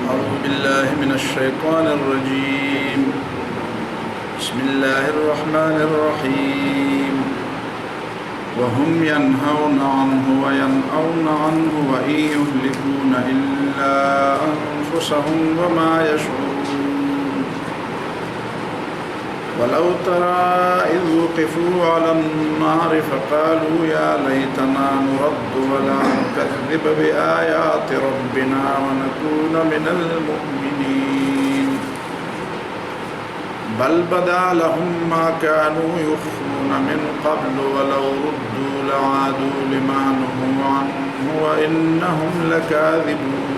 أعوذ بالله من الشيطان الرجيم. بسم الله الرحمن الرحيم. وهم ينهون عنه وينأون عنه وإن يهلكون إلا أنفسهم وما يشعرون. ولو ترى إذ وقفوا على النار فقالوا يا ليتنا نرد ولا نكذب بآيات ربنا ونكون من المؤمنين بل بدا لهم ما كانوا يخفون من قبل ولو ردوا لعادوا لما نهوا عنه وإنهم لكاذبون.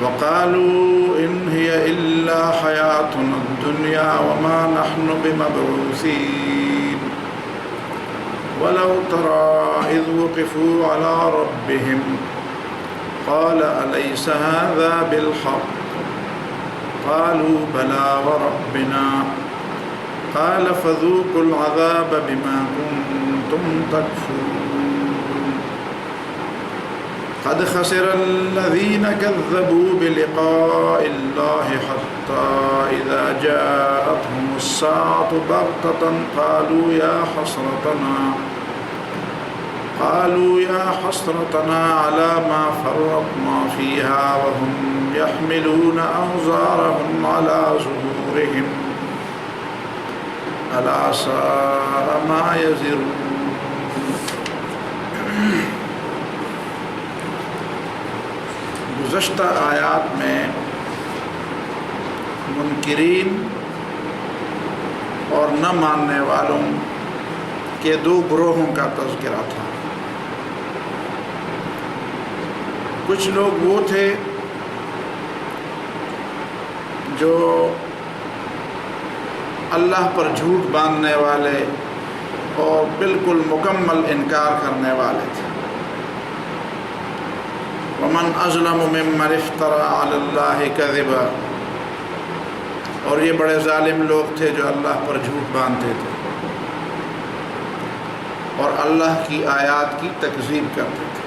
وقالوا إن هي إلا حياتنا الدنيا وما نحن بمبعوثين. ولو ترى إذ وقفوا على ربهم قال أليس هذا بالحق قالوا بلى وربنا قال فذوقوا العذاب بما كنتم تكفرون. قد خسر الذين كذبوا بلقاء الله حتى إذا جاءتهم الساعة بغتة قالوا يا حسرتنا على ما فرطنا فيها وهم يحملون أوزارهم على ظهورهم ألا ساء ما يزرون. گزشتہ آیات میں منکرین اور نہ ماننے والوں کے دو گروہوں کا تذکرہ تھا. کچھ لوگ وہ تھے جو اللہ پر جھوٹ باندھنے والے اور بالکل مکمل انکار کرنے والے تھے. ومن اظلم ممن افترى على الله كذبا. اور یہ بڑے ظالم لوگ تھے جو اللہ پر جھوٹ باندھتے تھے اور اللہ کی آیات کی تکذیب کرتے تھے.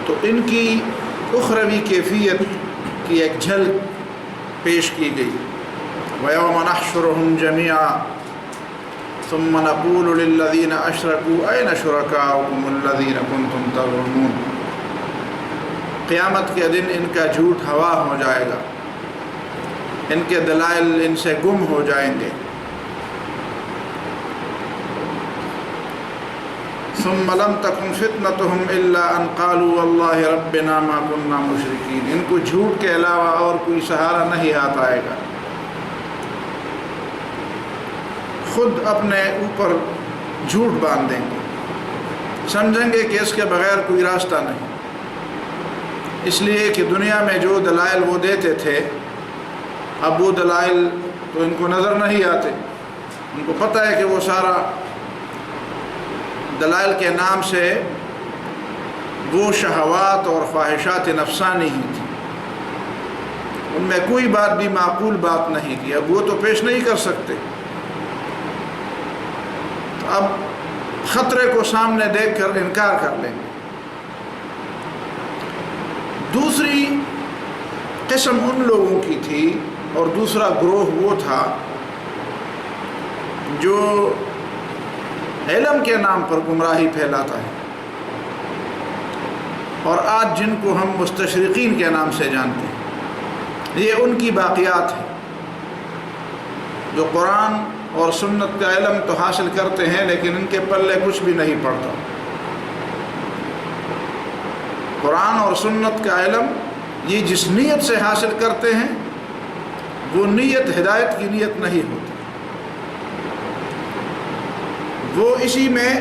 تو ان کی اخروی کیفیت کی ایک جھلک پیش کی گئی. وَيَوْمَ نَحْشُرُهُمْ جَمِيعًا ثم نقول للذين اشركوا اين شركاؤكم الذين كنتم تزعمون. قیامت کے دن ان کا جھوٹ ہوا ہو جائے گا، ان کے دلائل ان سے گم ہو جائیں گے. ثم لم تكن فتنتهم الا ان قالوا والله ربنا ما كنا مشركين. ان کو جھوٹ کے علاوہ اور کوئی سہارا نہیں ہاتھ آئے گا. خود اپنے اوپر جھوٹ باندھ دیں گے، سمجھیں گے کہ اس کے بغیر کوئی راستہ نہیں. اس لیے کہ دنیا میں جو دلائل وہ دیتے تھے اب وہ دلائل تو ان کو نظر نہیں آتے. ان کو پتہ ہے کہ وہ سارا دلائل کے نام سے وہ شہوات اور خواہشات نفسانی ہی تھی. ان میں کوئی بات بھی معقول بات نہیں تھی. اب وہ تو پیش نہیں کر سکتے. اب خطرے کو سامنے دیکھ کر انکار کر لیں گے. دوسری قسم ان لوگوں کی تھی اور دوسرا گروہ وہ تھا جو علم کے نام پر گمراہی پھیلاتا ہے اور آج جن کو ہم مستشرقین کے نام سے جانتے ہیں. یہ ان کی باقیات ہیں جو قرآن اور سنت کا علم تو حاصل کرتے ہیں لیکن ان کے پلے کچھ بھی نہیں پڑتا. قرآن اور سنت کا علم یہ جس نیت سے حاصل کرتے ہیں وہ نیت ہدایت کی نیت نہیں ہوتی. وہ اسی میں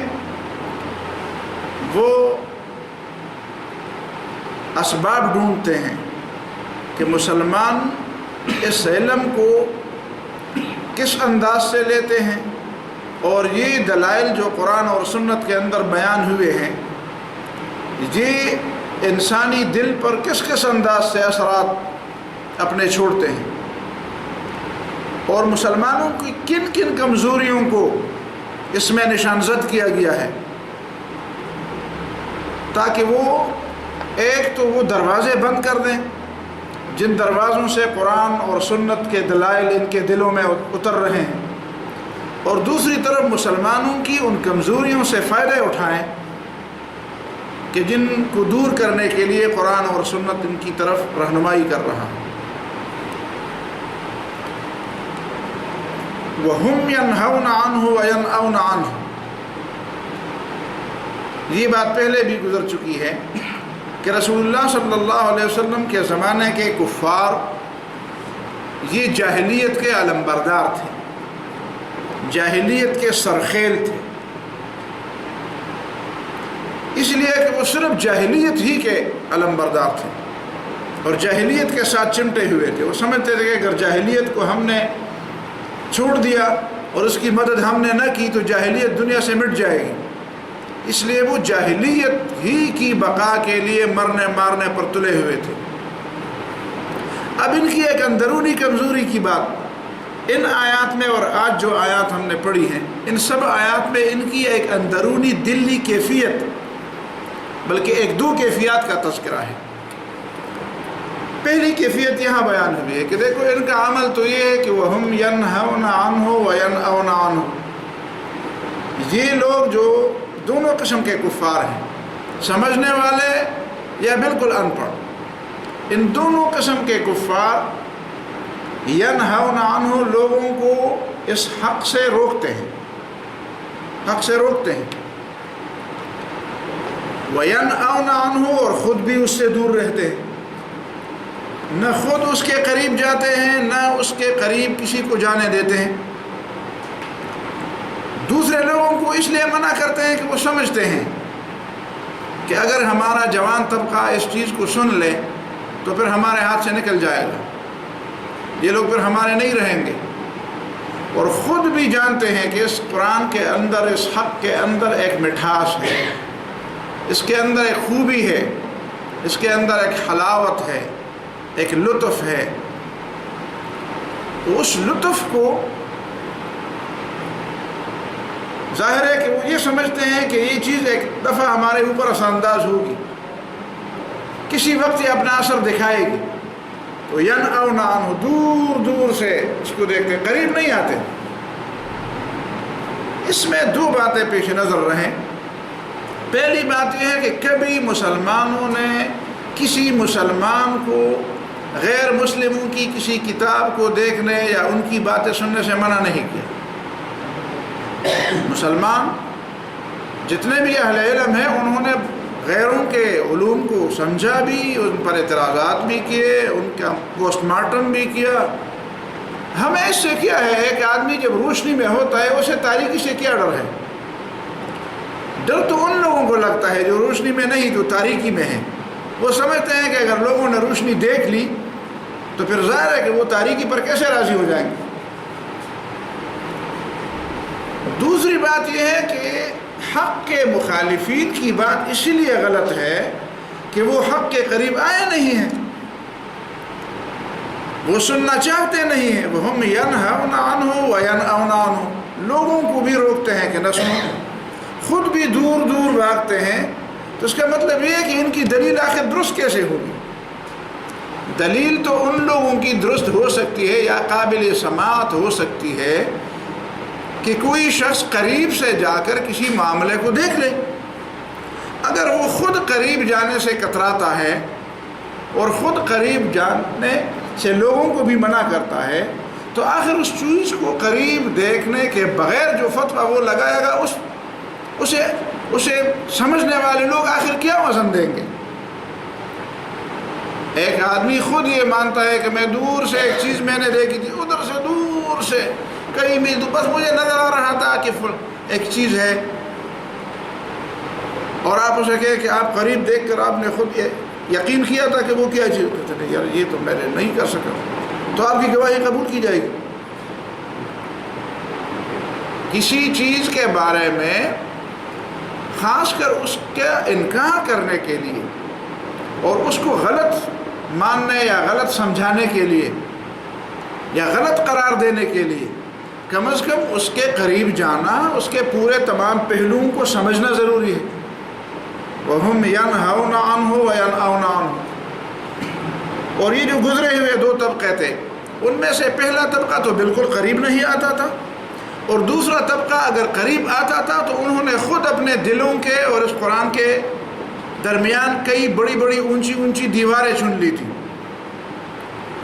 وہ اسباب ڈھونڈتے ہیں کہ مسلمان اس علم کو کس انداز سے لیتے ہیں اور یہ دلائل جو قرآن اور سنت کے اندر بیان ہوئے ہیں یہ انسانی دل پر کس کس انداز سے اثرات اپنے چھوڑتے ہیں اور مسلمانوں کی کن کن کمزوریوں کو اس میں نشان زد کیا گیا ہے. تاکہ وہ ایک تو وہ دروازے بند کر دیں جن دروازوں سے قرآن اور سنت کے دلائل ان کے دلوں میں اتر رہے ہیں، اور دوسری طرف مسلمانوں کی ان کمزوریوں سے فائدے اٹھائیں کہ جن کو دور کرنے کے لیے قرآن اور سنت ان کی طرف رہنمائی کر رہا ہے۔ وَهُمْ يَنْهَوْنَ عَنْهُ وَيَنْأَوْنَ عَنْهُ، یہ بات پہلے بھی گزر چکی ہے کہ رسول اللہ صلی اللہ علیہ وسلم کے زمانے کے کفار یہ جاہلیت کے علمبردار تھے، جاہلیت کے سرخیل تھے، اس لیے کہ وہ صرف جاہلیت ہی کے علمبردار تھے اور جاہلیت کے ساتھ چمٹے ہوئے تھے۔ وہ سمجھتے تھے کہ اگر جاہلیت کو ہم نے چھوڑ دیا اور اس کی مدد ہم نے نہ کی تو جاہلیت دنیا سے مٹ جائے گی، اس لیے وہ جاہلیت ہی کی بقا کے لیے مرنے مارنے پر تلے ہوئے تھے۔ اب ان کی ایک اندرونی کمزوری کی بات ان آیات میں، اور آج جو آیات ہم نے پڑھی ہیں ان سب آیات میں ان کی ایک اندرونی دلی کیفیت، بلکہ ایک دو کیفیات کا تذکرہ ہے۔ پہلی کیفیت یہاں بیان ہوئی ہے کہ دیکھو ان کا عمل تو یہ ہے کہ وَهُمْ يَنْهَوْنَ عَنْهُ وَيَنْأَوْنَ عَنْهُ، یہ لوگ جو دونوں قسم کے کفار ہیں، سمجھنے والے یا بالکل ان پڑھ، ان دونوں قسم کے کفار يَنْهَوْنَ عَنْهُ لوگوں کو اس حق سے روکتے ہیں، حق سے روکتے ہیں، وَيَنْأَوْنَ عَنْهُ اور خود بھی اس سے دور رہتے ہیں، نہ خود اس کے قریب جاتے ہیں نہ اس کے قریب کسی کو جانے دیتے ہیں، دوسرے لوگوں کو اس لیے منع کرتے ہیں کہ وہ سمجھتے ہیں کہ اگر ہمارا جوان طبقہ اس چیز کو سن لے تو پھر ہمارے ہاتھ سے نکل جائے گا، یہ لوگ پھر ہمارے نہیں رہیں گے، اور خود بھی جانتے ہیں کہ اس قرآن کے اندر، اس حق کے اندر ایک مٹھاس ہے، اس کے اندر ایک خوبی ہے، اس کے اندر ایک حلاوت ہے، ایک لطف ہے، تو اس لطف کو ظاہر ہے کہ وہ یہ سمجھتے ہیں کہ یہ چیز ایک دفعہ ہمارے اوپر اثر انداز ہوگی، کسی وقت یہ اپنا اثر دکھائے گی، تو يَنْأَوْنَ عَنْهُ دور دور سے اس کو دیکھتے، قریب نہیں آتے۔ اس میں دو باتیں پیش نظر رہیں۔ پہلی بات یہ ہے کہ کبھی مسلمانوں نے کسی مسلمان کو غیر مسلموں کی کسی کتاب کو دیکھنے یا ان کی باتیں سننے سے منع نہیں کیا۔ مسلمان جتنے بھی اہل علم ہیں انہوں نے غیروں کے علوم کو سمجھا بھی، ان پر اعتراضات بھی کیے، ان کا پوسٹ مارٹم بھی کیا۔ ہمیں اس سے کیا ہے، ایک آدمی جب روشنی میں ہوتا ہے اسے تاریکی سے کیا ڈر ہے؟ ڈر تو ان لوگوں کو لگتا ہے جو روشنی میں نہیں، جو تاریکی میں ہیں۔ وہ سمجھتے ہیں کہ اگر لوگوں نے روشنی دیکھ لی تو پھر ظاہر ہے کہ وہ تاریکی پر کیسے راضی ہو جائیں گے۔ دوسری بات یہ ہے کہ حق کے مخالفین کی بات اسی لیے غلط ہے کہ وہ حق کے قریب آئے نہیں ہیں، وہ سننا چاہتے نہیں ہیں۔ وَهُمْ يَنْهَوْنَ عَنْهُ وَيَنْأَوْنَ عَنْهُ، لوگوں کو بھی روکتے ہیں کہ نہ سنو، خود بھی دور دور بھاگتے ہیں۔ تو اس کا مطلب یہ ہے کہ ان کی دلیل آخر درست کیسے ہوگی؟ دلیل تو ان لوگوں کی درست ہو سکتی ہے یا قابل سماعت ہو سکتی ہے کہ کوئی شخص قریب سے جا کر کسی معاملے کو دیکھ لے۔ اگر وہ خود قریب جانے سے کتراتا ہے اور خود قریب جانے سے لوگوں کو بھی منع کرتا ہے تو آخر اس چیز کو قریب دیکھنے کے بغیر جو فتویٰ وہ لگائے گا اسے سمجھنے والے لوگ آخر کیا وزن دیں گے؟ ایک آدمی خود یہ مانتا ہے کہ میں دور سے ایک چیز میں نے دیکھی تھی، ادھر سے دور سے کئی میل، بس مجھے نظر آ رہا تھا کہ ایک چیز ہے، اور آپ اسے کہے کہ آپ قریب دیکھ کر آپ نے خود یقین کیا تھا کہ وہ کیا چیز، کہتے ہیں یار یہ تو میں نے نہیں کر سکا، تو آپ کی گواہی قبول کی جائے گی۔ کسی چیز کے بارے میں خاص کر اس کا انکار کرنے کے لیے اور اس کو غلط ماننے یا غلط سمجھانے کے لیے یا غلط قرار دینے کے لیے کم از کم اس کے قریب جانا، اس کے پورے تمام پہلوؤں کو سمجھنا ضروری ہے۔ وَهُمْ يَنْهَوْنَ عَنْهُ وَيَنْأَوْنَ عَنْهُ. اور یہ جو گزرے ہوئے دو طبقے تھے، ان میں سے پہلا طبقہ تو بالکل قریب نہیں آتا تھا، اور دوسرا طبقہ اگر قریب آتا تھا تو انہوں نے خود اپنے دلوں کے اور اس قرآن کے درمیان کئی بڑی بڑی اونچی اونچی دیواریں چن لی تھی.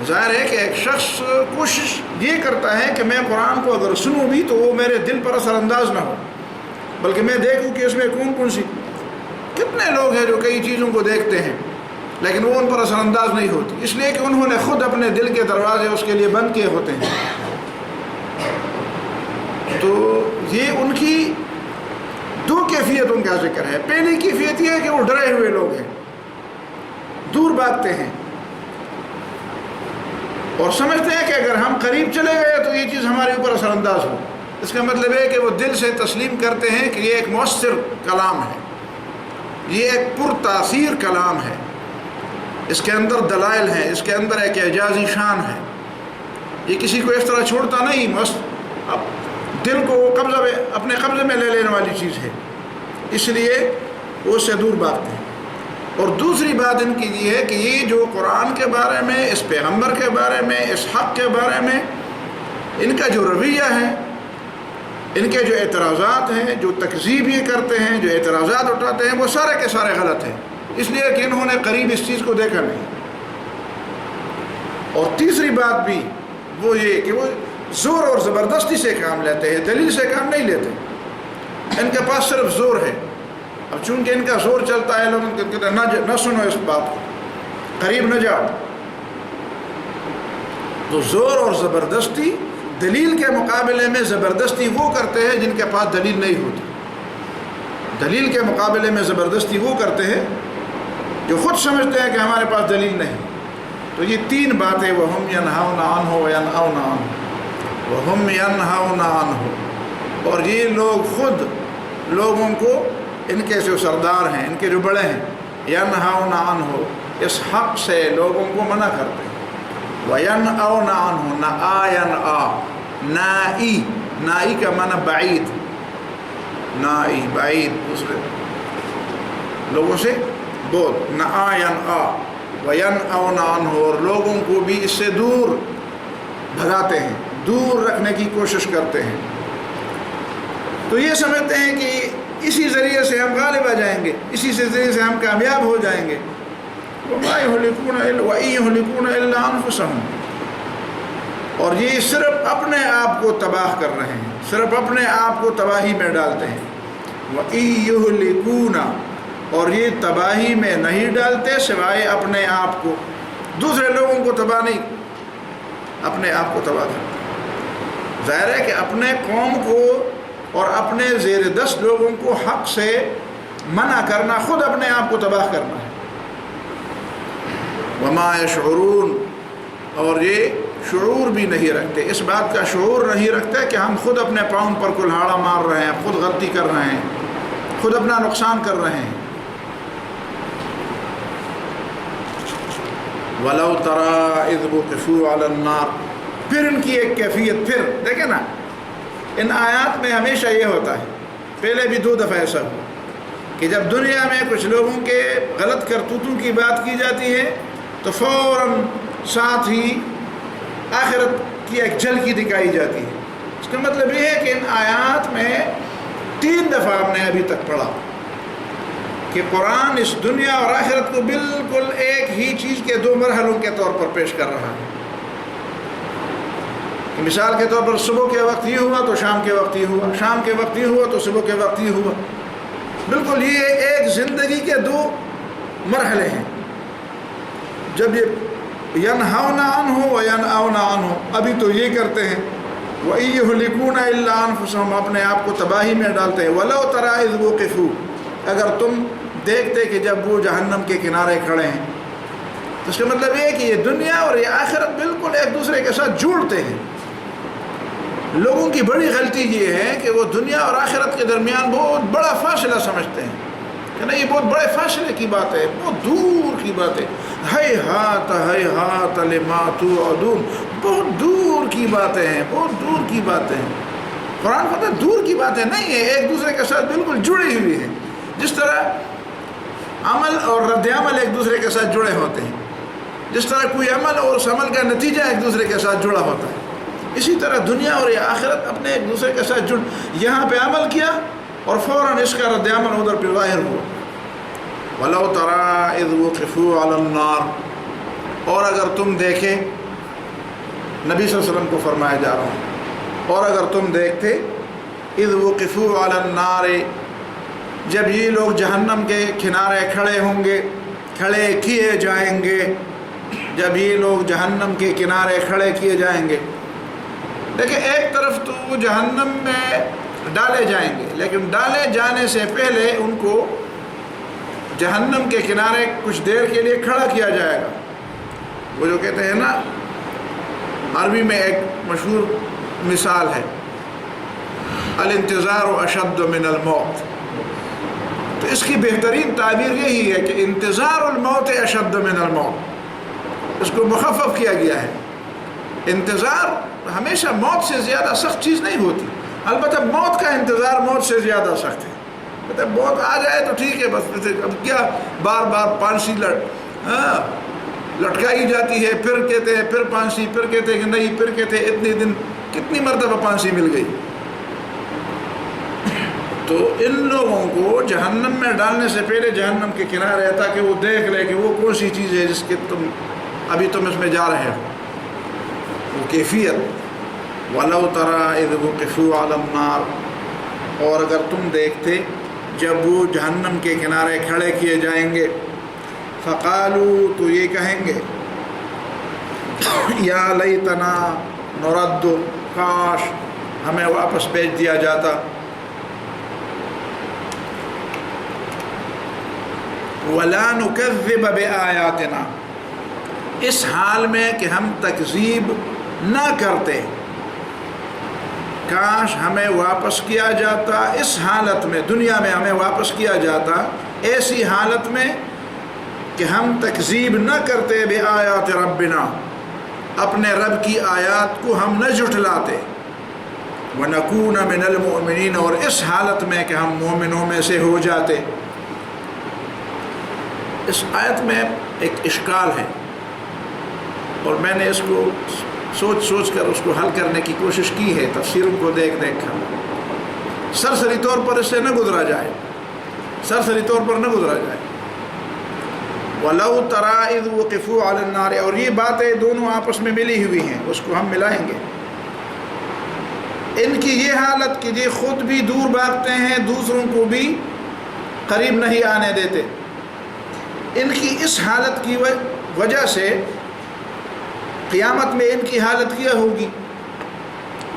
ظاہر ہے کہ ایک شخص کوشش یہ کرتا ہے کہ میں قرآن کو اگر سنوں بھی تو وہ میرے دل پر اثر انداز نہ ہو، بلکہ میں دیکھوں کہ اس میں کون کون سی، کتنے لوگ ہیں جو کئی چیزوں کو دیکھتے ہیں لیکن وہ ان پر اثر انداز نہیں ہوتی، اس لیے کہ انہوں نے خود اپنے دل کے دروازے اس کے لیے بند کیے ہوتے ہیں. تو یہ ان کی دو کیفیتوں کا ذکر ہے. پہلی کیفیت یہ ہے کہ وہ ڈرے ہوئے لوگ ہیں، دور بھاگتے ہیں اور سمجھتے ہیں کہ اگر ہم قریب چلے گئے تو یہ چیز ہمارے اوپر اثر انداز ہو. اس کا مطلب ہے کہ وہ دل سے تسلیم کرتے ہیں کہ یہ ایک مؤثر کلام ہے، یہ ایک پر تاثیر کلام ہے، اس کے اندر دلائل ہیں، اس کے اندر ایک اعجازی شان ہے. یہ کسی کو اس طرح چھوڑتا نہیں، بس اب دل کو اپنے قبضے میں لے لینے والی چیز ہے، اس لیے وہ اس سے دور بھاگتے ہیں. اور دوسری بات ان کی یہ ہے کہ یہ جو قرآن کے بارے میں، اس پیغمبر کے بارے میں، اس حق کے بارے میں ان کا جو رویہ ہے، ان کے جو اعتراضات ہیں، جو تکذیب یہ کرتے ہیں، جو اعتراضات اٹھاتے ہیں، وہ سارے کے سارے غلط ہیں، اس لیے کہ انہوں نے قریب اس چیز کو دیکھا نہیں. اور تیسری بات بھی وہ یہ کہ وہ زور اور زبردستی سے کام لیتے ہیں، دلیل سے کام نہیں لیتے. ان کے پاس صرف زور ہے. اب چونکہ ان کا زور چلتا ہے، لوگ کہتے ہیں نہ سنو اس بات کو، قریب نہ جاؤ. تو زور اور زبردستی، دلیل کے مقابلے میں زبردستی وہ کرتے ہیں جن کے پاس دلیل نہیں ہوتی. دلیل کے مقابلے میں زبردستی وہ کرتے ہیں جو خود سمجھتے ہیں کہ ہمارے پاس دلیل نہیں. تو یہ تین باتیں، وَهُمْ يَنْهَوْنَ عَنْهُ وَيَنْأَوْنَ عَنْهُ وَهُمْ يَنْهَوْنَ عَنْهُ. اور یہ لوگ خود لوگوں کو، ان کے جو سردار ہیں، ان کے جو بڑے ہیں، يَنْهَوْنَ عَنْهُ، اس حق سے لوگوں کو منع کرتے ہیں. وَيَنْأَوْنَ عَنْهُ، نَآ يَنْآ، نائی، نائی کا معنی بعید، نائی بعید، دوسرے لوگوں سے بول، نَآ يَنْآ وَيَنْأَوْنَ عَنْهُ، اور لوگوں کو بھی اس سے دور بھگاتے ہیں، دور رکھنے کی کوشش کرتے ہیں. تو یہ سمجھتے ہیں کہ اسی ذریعے سے ہم غالب آ جائیں گے، اسی سے ذریعے سے ہم کامیاب ہو جائیں گے. وَمَا يُهْلِكُونَ إِلَّا أَنفُسَهُمْ. اور یہ صرف اپنے آپ کو تباہ کر رہے ہیں، صرف اپنے آپ کو تباہی میں ڈالتے ہیں. وَإِن يُهْلِكُونَ، اور یہ تباہی میں نہیں ڈالتے سوائے اپنے آپ کو. دوسرے لوگوں کو تباہ نہیں، اپنے آپ کو تباہ کرتے. ظاہر ہے کہ اپنے قوم کو اور اپنے زیر دست لوگوں کو حق سے منع کرنا خود اپنے آپ کو تباہ کرنا ہے. وما يشعرون، اور یہ شعور بھی نہیں رکھتے، اس بات کا شعور نہیں رکھتے کہ ہم خود اپنے پاؤں پر کلہاڑا مار رہے ہیں، خود غلطی کر رہے ہیں، خود اپنا نقصان کر رہے ہیں. وَلَوْ تَرَى إِذْ وُقِفُوا عَلَى النَّارِ. پھر ان کی ایک کیفیت، پھر دیکھیں نا، ان آیات میں ہمیشہ یہ ہوتا ہے، پہلے بھی 2 دفعہ ایسا ہوا کہ جب دنیا میں کچھ لوگوں کے غلط کرتوتوں کی بات کی جاتی ہے تو فوراً ساتھ ہی آخرت کی ایک جھلکی دکھائی جاتی ہے. اس کا مطلب یہ ہے کہ ان آیات میں 3 دفعہ ہم نے ابھی تک پڑھا کہ قرآن اس دنیا اور آخرت کو بالکل ایک ہی چیز کے 2 مرحلوں کے طور پر پیش کر رہا ہے. مثال کے طور پر صبح کے وقت یہ ہوا تو شام کے وقت یہ ہوا، شام کے وقت یہ ہوا تو صبح کے وقت یہ ہوا. بالکل یہ ایک زندگی کے 2 مرحلے ہیں. جب یہ ینہون عنہ وینأون عنہ، ابھی تو یہ کرتے ہیں، وَإِن يُهْلِكُونَ إِلَّا أَنفُسَهُمْ، اپنے آپ کو تباہی میں ڈالتے ہیں. وَلَوْ تَرَى إِذْ وُقِفُوا، اگر تم دیکھتے کہ جب وہ جہنم کے کنارے کھڑے ہیں، تو اس کا مطلب یہ ہے کہ یہ دنیا اور یہ آخرت بالکل ایک دوسرے کے ساتھ جوڑتے ہیں. لوگوں کی بڑی غلطی یہ ہے کہ وہ دنیا اور آخرت کے درمیان بہت بڑا فاصلہ سمجھتے ہیں کہ نہیں، یہ بہت بڑے فاصلے کی بات ہے، بہت دور کی بات ہے. ہیہات لما توعدون، بہت دور کی باتیں ہیں، بہت دور کی باتیں ہیں. قرآن کہتا ہے دور کی باتیں نہیں ہیں، ایک دوسرے کے ساتھ بالکل جڑی ہوئی ہیں. جس طرح عمل اور رد عمل ایک دوسرے کے ساتھ جڑے ہوتے ہیں. جس طرح کوئی عمل اور اس عمل کا نتیجہ ایک دوسرے کے ساتھ جڑا ہوتا ہے، اسی طرح دنیا اور یہ آخرت اپنے ایک دوسرے کے ساتھ یہاں پہ عمل کیا اور فوراً اس کا رد عمل ادھر پہ ظاہر ہوا. وَلَوْ تَرَىٰ إِذْ وُقِفُوا عَلَى النَّارِ، اور اگر تم دیکھے، نبی صلی اللہ علیہ وسلم کو فرمایا جا رہا ہے، اور اگر تم دیکھتے اذ وقفوا علی النار، جب یہ لوگ جہنم کے کنارے کھڑے ہوں گے، کھڑے کیے جائیں گے، جب یہ لوگ جہنم کے کنارے کھڑے کیے جائیں گے. دیکھیں ایک طرف تو جہنم میں ڈالے جائیں گے، لیکن ڈالے جانے سے پہلے ان کو جہنم کے کنارے کچھ دیر کے لیے کھڑا کیا جائے گا. وہ جو کہتے ہیں نا، عربی میں ایک مشہور مثال ہے، الانتظار اشد من الموت. تو اس کی بہترین تعبیر یہی ہے کہ انتظار الموت اشد من الموت، اس کو مخفف کیا گیا ہے. انتظار ہمیشہ موت سے زیادہ سخت چیز نہیں ہوتی، البتہ موت کا انتظار موت سے زیادہ سخت ہے. مطلب موت آ جائے تو ٹھیک ہے، بس اب کیا بار بار پھانسی لٹکائی جاتی ہے، پھر کہتے ہیں پھر پھانسی، پھر کہتے ہیں کہ نہیں، پھر کہتے ہیں اتنے دن، کتنی مرتبہ پھانسی مل گئی. تو ان لوگوں کو جہنم میں ڈالنے سے پہلے جہنم کے کنارے ہے تاکہ وہ دیکھ لے کہ وہ کون سی چیز ہے جس کے تم اس میں جا رہے ہو، وہ کیفیت. وَلَوْ تَرَىٰ إِذْ وُقِفُوا عَلَى النَّارِ، اور اگر تم دیکھتے جب وہ جہنم کے کنارے کھڑے کیے جائیں گے، فقالوا، تو یہ کہیں گے، یا لیتنا نرد، کاش ہمیں واپس بھیج دیا جاتا. وَلَا نُكَذِّبَ بِآيَاتِنَا، اس حال میں کہ ہم تکذیب نہ کرتے. کاش ہمیں واپس کیا جاتا اس حالت میں، دنیا میں ہمیں واپس کیا جاتا ایسی حالت میں کہ ہم تکذیب نہ کرتے بِآيَاتِ رَبِّنَا، اپنے رب کی آیات کو ہم نہ جھٹلاتے. وَنَكُونَ مِنَ الْمُؤْمِنِينَ، اور اس حالت میں کہ ہم مومنوں میں سے ہو جاتے. اس آیت میں ایک اشکال ہے اور میں نے اس کو سوچ کر اس کو حل کرنے کی کوشش کی ہے، تفسیروں کو دیکھ کر. سرسری طور پر اس سے نہ گزرا جائے، سرسری طور پر نہ گزرا جائے. وَلَوْ تَرَىٰ إِذْ وُقِفُوا عَلَى النَّارِ، اور یہ باتیں دونوں آپس میں ملی ہوئی ہیں، اس کو ہم ملائیں گے. ان کی یہ حالت کہ یہ خود بھی دور بھاگتے ہیں، دوسروں کو بھی قریب نہیں آنے دیتے. ان کی اس حالت کی وجہ سے قیامت میں ان کی حالت کیا ہوگی؟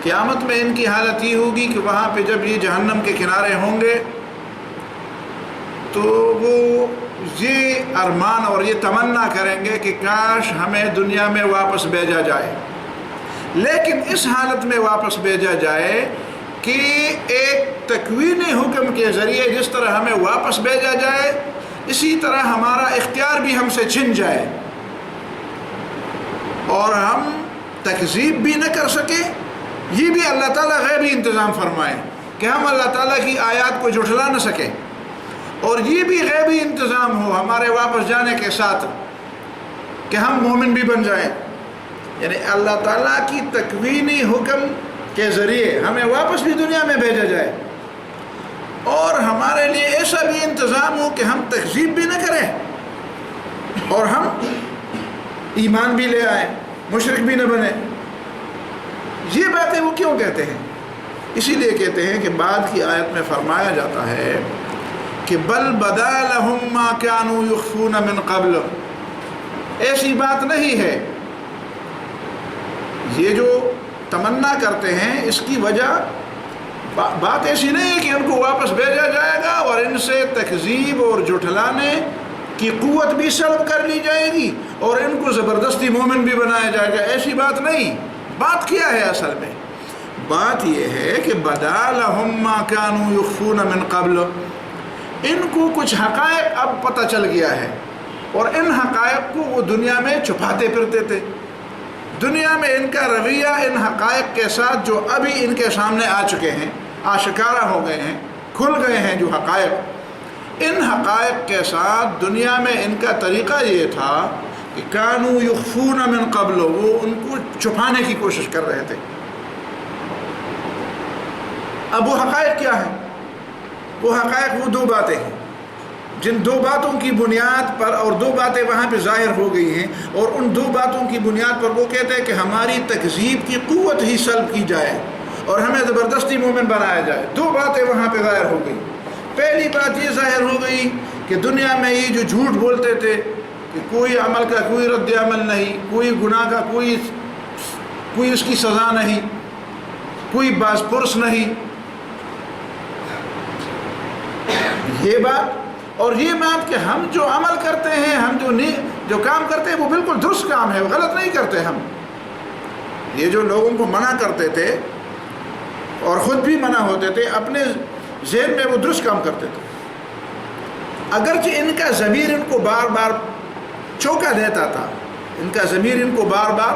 قیامت میں ان کی حالت یہ ہوگی کہ وہاں پہ جب یہ جہنم کے کنارے ہوں گے تو وہ یہ ارمان اور یہ تمنا کریں گے کہ کاش ہمیں دنیا میں واپس بھیجا جائے. لیکن اس حالت میں واپس بھیجا جائے کہ ایک تکوینی حکم کے ذریعے جس طرح ہمیں واپس بھیجا جائے، اسی طرح ہمارا اختیار بھی ہم سے چھن جائے اور ہم تکذیب بھی نہ کر سکیں. یہ بھی اللہ تعالیٰ غیبی انتظام فرمائے کہ ہم اللہ تعالیٰ کی آیات کو جھٹلا نہ سکیں، اور یہ بھی غیبی انتظام ہو ہمارے واپس جانے کے ساتھ کہ ہم مومن بھی بن جائیں. یعنی اللہ تعالیٰ کی تکوینی حکم کے ذریعے ہمیں واپس بھی دنیا میں بھیجا جائے، اور ہمارے لیے ایسا بھی انتظام ہو کہ ہم تکذیب بھی نہ کریں اور ہم ایمان بھی لے آئیں، مشرک بھی نہ بنے. یہ باتیں وہ کیوں کہتے ہیں؟ اسی لیے کہتے ہیں کہ بعد کی آیت میں فرمایا جاتا ہے کہ بل بدا لہم ما کانوا یخفون من قبل، ایسی بات نہیں ہے. یہ جو تمنا کرتے ہیں اس کی وجہ بات ایسی نہیں ہے کہ ان کو واپس بھیجا جائے گا اور ان سے تکذیب اور جھٹلانے کی قوت بھی سلب کر لی جائے گی اور ان کو زبردستی مومن بھی بنایا جائے گا. ایسی بات نہیں. بات کیا ہے اصل میں؟ بات یہ ہے کہ بدا لہم ما کانوا یخفون من قبل، ان کو کچھ حقائق اب پتہ چل گیا ہے اور ان حقائق کو وہ دنیا میں چھپاتے پھرتے تھے. دنیا میں ان کا رویہ ان حقائق کے ساتھ جو ابھی ان کے سامنے آ چکے ہیں، آشکارا ہو گئے ہیں، کھل گئے ہیں جو حقائق، ان حقائق کے ساتھ دنیا میں ان کا طریقہ یہ تھا کہ کانوا یخفون من قبل، وہ ان کو چھپانے کی کوشش کر رہے تھے۔ اب وہ حقائق کیا ہیں؟ وہ حقائق وہ دو باتیں ہیں جن دو باتوں کی بنیاد پر، اور دو باتیں وہاں پہ ظاہر ہو گئی ہیں، اور ان دو باتوں کی بنیاد پر وہ کہتے ہیں کہ ہماری تکذیب کی قوت ہی سلب کی جائے اور ہمیں زبردستی مومن بنایا جائے۔ دو باتیں وہاں پہ ظاہر ہو گئی۔ پہلی بات یہ ظاہر ہو گئی کہ دنیا میں یہ جو جھوٹ بولتے تھے کہ کوئی عمل کا کوئی رد عمل نہیں، کوئی گناہ کا کوئی اس کی سزا نہیں، کوئی باز پرس نہیں، یہ بات، اور یہ بات کہ ہم جو عمل کرتے ہیں، ہم جو کام کرتے ہیں وہ بالکل درست کام ہے، وہ غلط نہیں کرتے ہم۔ یہ جو لوگوں کو منع کرتے تھے اور خود بھی منع ہوتے تھے، اپنے ذہن میں وہ درست کام کرتے تھے، اگرچہ ان کا ضمیر ان کو بار بار چونکا دیتا تھا، ان کا ضمیر ان کو بار بار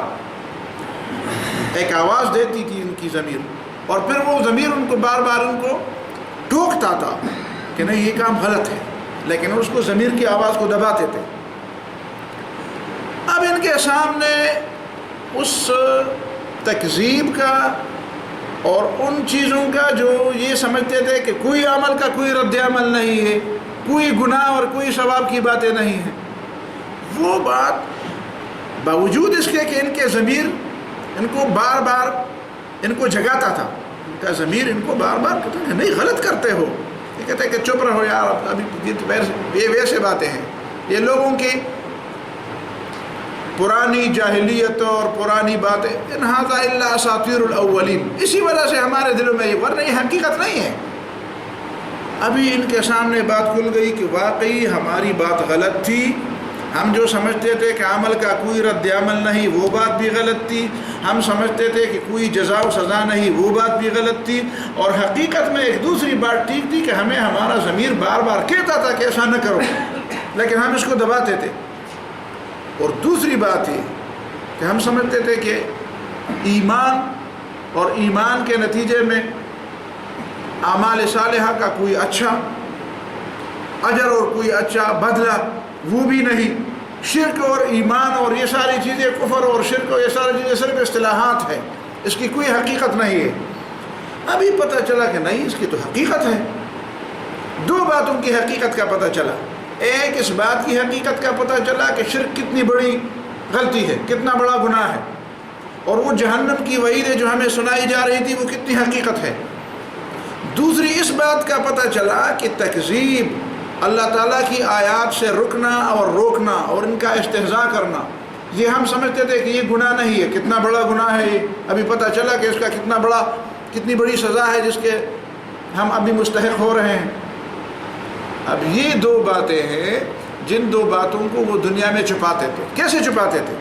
ایک آواز دیتی تھی ان کی ضمیر، اور پھر وہ ضمیر ان کو بار بار ان کو ٹوکتا تھا کہ نہیں یہ کام غلط ہے، لیکن اس کو ضمیر کی آواز کو دباتے تھے۔ اب ان کے سامنے اس تکذیب کا اور ان چیزوں کا جو یہ سمجھتے تھے کہ کوئی عمل کا کوئی رد عمل نہیں ہے، کوئی گناہ اور کوئی ثواب کی باتیں نہیں ہیں، وہ بات باوجود اس کے کہ ان کے ضمیر ان کو بار بار ان کو جگاتا تھا، ان کا ضمیر ان کو بار بار کہتا ہے نہیں غلط کرتے ہو، یہ کہتے ہیں کہ چپ رہو یار، ابھی یہ ویسے باتیں ہیں، یہ لوگوں کی پرانی جاہلیت اور پرانی باتیں، ان ھذا الا اساطیر الاولین، اسی وجہ سے ہمارے دلوں میں یہ، ورنہ یہ حقیقت نہیں ہے۔ ابھی ان کے سامنے بات کھل گئی کہ واقعی ہماری بات غلط تھی، ہم جو سمجھتے تھے کہ عمل کا کوئی رد عمل نہیں وہ بات بھی غلط تھی، ہم سمجھتے تھے کہ کوئی جزا و سزا نہیں وہ بات بھی غلط تھی، اور حقیقت میں ایک دوسری بات ٹھیک تھی کہ ہمیں ہمارا ضمیر بار بار کہتا تھا کہ ایسا نہ کرو، لیکن ہم اس کو دباتے تھے۔ اور دوسری بات یہ کہ ہم سمجھتے تھے کہ ایمان اور ایمان کے نتیجے میں اعمال صالحہ کا کوئی اچھا اجر اور کوئی اچھا بدلہ وہ بھی نہیں، شرک اور ایمان اور یہ ساری چیزیں، کفر اور شرک اور یہ ساری چیزیں صرف اصطلاحات ہیں، اس کی کوئی حقیقت نہیں ہے۔ ابھی پتہ چلا کہ نہیں، اس کی تو حقیقت ہے۔ دو باتوں کی حقیقت کا پتہ چلا، ایک اس بات کی حقیقت کا پتہ چلا کہ شرک کتنی بڑی غلطی ہے، کتنا بڑا گناہ ہے، اور وہ جہنم کی وعیدیں جو ہمیں سنائی جا رہی تھی وہ کتنی حقیقت ہے۔ دوسری اس بات کا پتہ چلا کہ تکذیب، اللہ تعالیٰ کی آیات سے رکنا اور روکنا اور ان کا استہزاء کرنا، یہ ہم سمجھتے تھے کہ یہ گناہ نہیں ہے، کتنا بڑا گناہ ہے یہ، ابھی پتہ چلا کہ اس کا کتنی بڑی سزا ہے جس کے ہم ابھی مستحق ہو رہے ہیں۔ اب یہ دو باتیں ہیں جن دو باتوں کو وہ دنیا میں چھپاتے تھے۔ کیسے چھپاتے تھے؟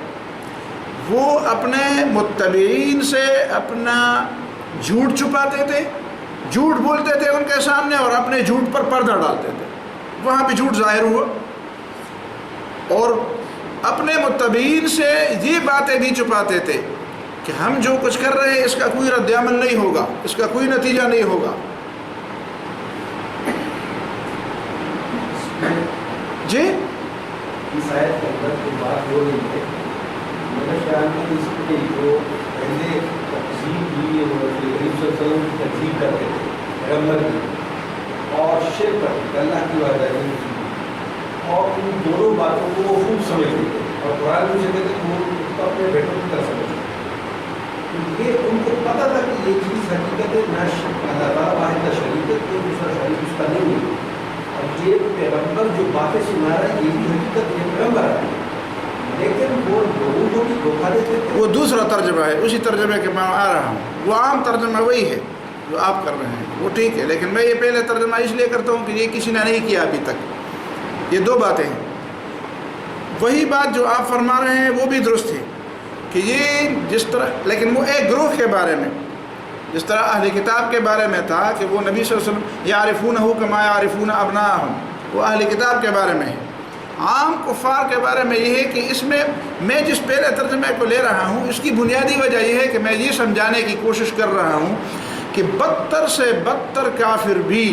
وہ اپنے متبعین سے اپنا جھوٹ چھپاتے تھے، جھوٹ بولتے تھے ان کے سامنے اور اپنے جھوٹ پر پردہ ڈالتے تھے، وہاں پہ جھوٹ ظاہر ہوا، اور اپنے متبعین سے یہ باتیں بھی چھپاتے تھے کہ ہم جو کچھ کر رہے ہیں اس کا کوئی رد عمل نہیں ہوگا، اس کا کوئی نتیجہ نہیں ہوگا۔ جی اس آیت کے اندر جو بات ہو رہی ہے، میرے خیال میں اس کی جو پہلے تقسیم ہوئی ہے وہ نبی صلی اللہ علیہ وسلم کی تقسیم کرتے تھے پیغمبر کی، اور شرک کرتے تھے اللہ کی وحدانیت کی، اور ان دونوں باتوں کو وہ خوب سمجھتے تھے، اور قرآن میں کہتے تھے کہ وہ اپنے بیٹوں کی طرح سمجھتے تھے۔ یہ ان کو پتہ تھا کہ یہ چیز حقیقت ہے، نہ اللہ تعالیٰ واحد کا شریک ہے، کوئی دوسرا شریک اس کا نہیں ہے، اور یہ پیغمبر جو باتیں سنا رہا ہے یہ بھی حقیقت یہ پیغمبر ہے، لیکن وہ لوگوں کو بھی دھوکہ دیتے تھے۔ وہ دوسرا ترجمہ ہے، اسی ترجمے کے میں آ رہا ہوں، وہ عام ترجمہ وہی ہے جو آپ کر رہے ہیں، وہ ٹھیک ہے، لیکن میں یہ پہلے ترجمہ اس لیے کرتا ہوں کہ یہ کسی نے نہیں کیا ابھی تک۔ یہ دو باتیں ہیں، وہی بات جو آپ فرما رہے ہیں وہ بھی درست ہے کہ یہ جس طرح، لیکن وہ ایک گروہ کے بارے میں، جس طرح اہل کتاب کے بارے میں تھا کہ وہ نبی صلی اللہ علیہ وسلم یعرفونہ کما یعرفون ابناءہم، وہ اہل کتاب کے بارے میں ہے۔ عام کفار کے بارے میں یہ ہے کہ اس میں جس پہلے ترجمے کو لے رہا ہوں اس کی بنیادی وجہ یہ ہے کہ میں یہ سمجھانے کی کوشش کر رہا ہوں کہ بدتر سے بدتر کافر بھی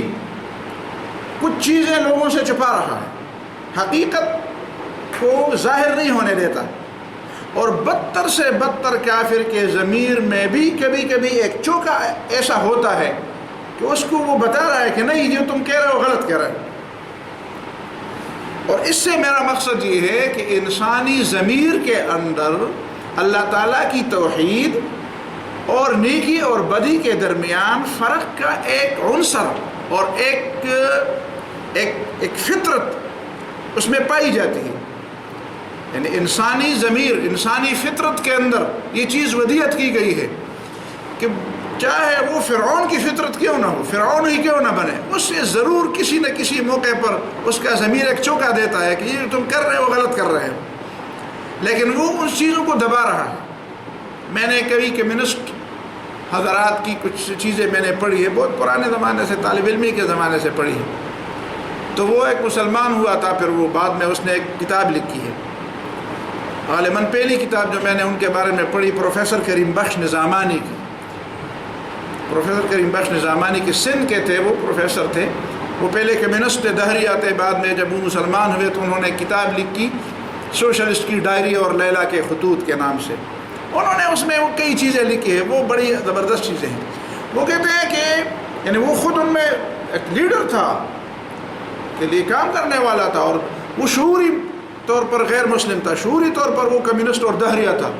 کچھ چیزیں لوگوں سے چھپا رہا ہے، حقیقت کو ظاہر نہیں ہونے دیتا، اور بدتر سے بدتر کافر کے ضمیر میں بھی کبھی کبھی ایک چوکا ایسا ہوتا ہے کہ اس کو وہ بتا رہا ہے کہ نہیں جو تم کہہ رہے ہو غلط کہہ رہے ہو۔ اور اس سے میرا مقصد یہ ہے کہ انسانی ضمیر کے اندر اللہ تعالیٰ کی توحید اور نیکی اور بدی کے درمیان فرق کا ایک عنصر اور ایک فطرت اس میں پائی جاتی ہے، یعنی انسانی ضمیر، انسانی فطرت کے اندر یہ چیز ودیعت کی گئی ہے کہ چاہے وہ فرعون کی فطرت کیوں نہ ہو، فرعون ہی کیوں نہ بنے، اس سے ضرور کسی نہ کسی موقع پر اس کا ضمیر ایک چوکا دیتا ہے کہ یہ تم کر رہے ہو غلط کر رہے ہو، لیکن وہ ان چیزوں کو دبا رہا ہے۔ میں نے کبھی کمیونسٹ حضرات کی کچھ چیزیں میں نے پڑھی ہے، بہت پرانے زمانے سے، طالب علمی کے زمانے سے پڑھی ہے۔ تو وہ ایک مسلمان ہوا تھا، پھر وہ بعد میں اس نے ایک کتاب لکھی ہے، غالباً پہلی کتاب جو میں نے ان کے بارے میں پڑھی پروفیسر کریم بخش نظامانی کی، پروفیسر کریم بخش نظامانی کے سندھ کے تھے، وہ پروفیسر تھے، وہ پہلے کمیونسٹ دہریہ تھے، بعد میں جب وہ مسلمان ہوئے تو انہوں نے کتاب لکھی سوشلسٹ کی ڈائری اور لیلا کے خطوط کے نام سے۔ انہوں نے اس میں وہ کئی چیزیں لکھی ہیں، وہ بڑی زبردست چیزیں ہیں۔ وہ کہتے ہیں کہ یعنی وہ خود ان میں ایک لیڈر تھا کے لیے کام کرنے والا تھا، اور وہ شعوری طور پر غیر مسلم تھا، شعوری طور پر وہ کمیونسٹ اور دہریہ تھا۔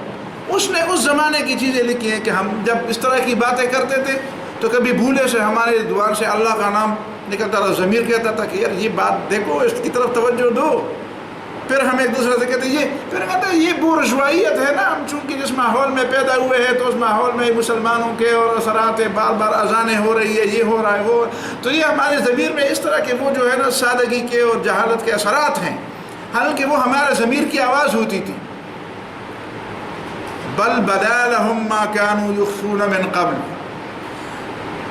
اس نے اس زمانے کی چیزیں لکھی ہیں کہ ہم جب اس طرح کی باتیں کرتے تھے تو کبھی بھولے سے ہمارے زبان سے اللہ کا نام نکلتا تھا، ضمیر کہتا تھا کہ یار یہ بات دیکھو، اس کی طرف توجہ دو، پھر ہم ایک دوسرے سے کہتے ہیں پھر کہتے ہیں یہ بورژوائیت ہے نا، ہم چونکہ جس ماحول میں پیدا ہوئے ہیں تو اس ماحول میں مسلمانوں کے اور اثرات بار بار اذانیں ہو رہی ہے، یہ ہو رہا ہے وہ، تو یہ ہمارے ضمیر میں اس طرح کے وہ جو ہے نا سادگی کے اور جہالت کے اثرات ہیں، حالانکہ وہ ہمارے ضمیر کی آواز ہوتی تھی۔ بل بدا لهم ما كانوا يخفون من قبل۔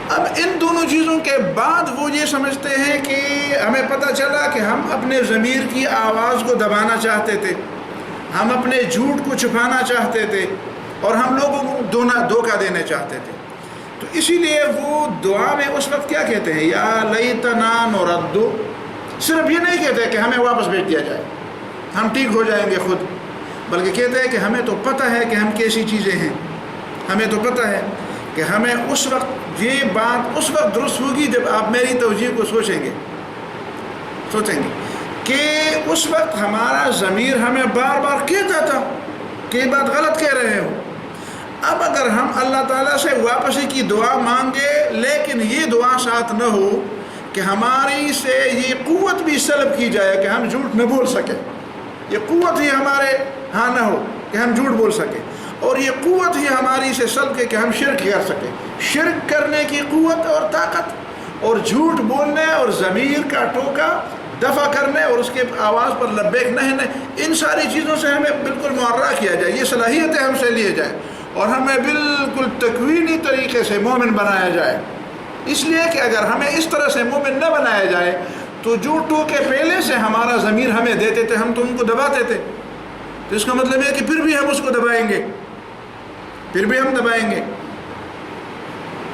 اب ان دونوں چیزوں کے بعد وہ یہ سمجھتے ہیں کہ ہمیں پتہ چلا کہ ہم اپنے ضمیر کی آواز کو دبانا چاہتے تھے، ہم اپنے جھوٹ کو چھپانا چاہتے تھے، اور ہم لوگوں کو دھوکہ دینے چاہتے تھے۔ تو اسی لیے وہ دعا میں اس وقت کیا کہتے ہیں، یا لیتنا نرد، صرف یہ نہیں کہتے کہ ہمیں واپس بھیج دیا جائے، ہم ٹھیک ہو جائیں گے خود، بلکہ کہتے ہیں کہ ہمیں تو پتہ ہے کہ ہم کیسی چیزیں ہیں، ہمیں تو پتہ ہے کہ ہمیں اس وقت یہ بات اس وقت درست ہوگی جب آپ میری توجیہ کو سوچیں گے کہ اس وقت ہمارا ضمیر ہمیں بار بار کہتا تھا کہ یہ بات غلط کہہ رہے ہو۔ اب اگر ہم اللہ تعالیٰ سے واپسی کی دعا مانگے لیکن یہ دعا ساتھ نہ ہو کہ ہماری سے یہ قوت بھی سلب کی جائے کہ ہم جھوٹ نہ بول سکیں، یہ قوت ہی ہمارے ہاں نہ ہو کہ ہم جھوٹ بول سکیں، اور یہ قوت ہی ہماری سے سلب کے کہ ہم شرک کر سکیں، شرک کرنے کی قوت اور طاقت، اور جھوٹ بولنے اور ضمیر کا ٹوکا دفع کرنے اور اس کے آواز پر لبیک نہیں، ان ساری چیزوں سے ہمیں بالکل معرہ کیا جائے، یہ صلاحیتیں ہم سے لیے جائیں، اور ہمیں بالکل تکوینی طریقے سے مومن بنایا جائے۔ اس لیے کہ اگر ہمیں اس طرح سے مومن نہ بنایا جائے تو جو ٹوکے پہلے سے ہمارا ضمیر ہمیں دیتے تھے ہم تو ان کو دباتے تھے، تو اس کا مطلب ہے کہ پھر بھی ہم اس کو دبائیں گے، پھر بھی ہم دبائیں گے۔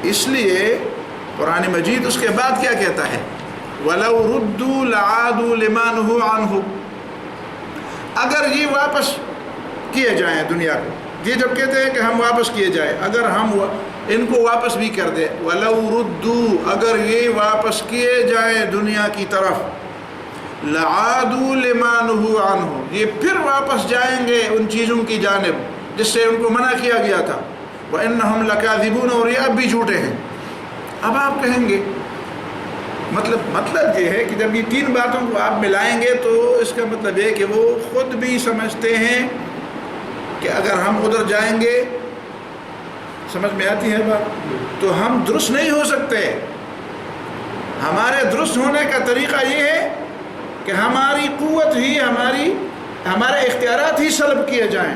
اس لیے قرآن مجید اس کے بعد کیا کہتا ہے، وَلَوْ رُدُّوا لَعَادُوا لِمَا نُهُوا عَنْهُ، اگر یہ واپس کیے جائیں دنیا کو، یہ جب کہتے ہیں کہ ہم واپس کیے جائیں، اگر ہم ان کو واپس بھی کر دیں، وَلَوْ رُدُّوا، اگر یہ واپس کیے جائیں دنیا کی طرف، لَعَادُوا لِمَا نُهُوا عَنْهُ، یہ پھر واپس جائیں گے ان چیزوں کی جانب جس سے ان کو منع کیا گیا تھا، وَإِنَّهُمْ لَكَاذِبُونَ، اور یہ اب بھی جھوٹے ہیں۔ اب آپ کہیں گے مطلب یہ ہے کہ جب یہ تین باتوں کو آپ ملائیں گے تو اس کا مطلب یہ کہ وہ خود بھی سمجھتے ہیں کہ اگر ہم ادھر جائیں گے، سمجھ میں آتی ہے بات، تو ہم درست نہیں ہو سکتے۔ ہمارے درست ہونے کا طریقہ یہ ہے کہ ہماری قوت ہی ہمارے اختیارات ہی سلب کیے جائیں۔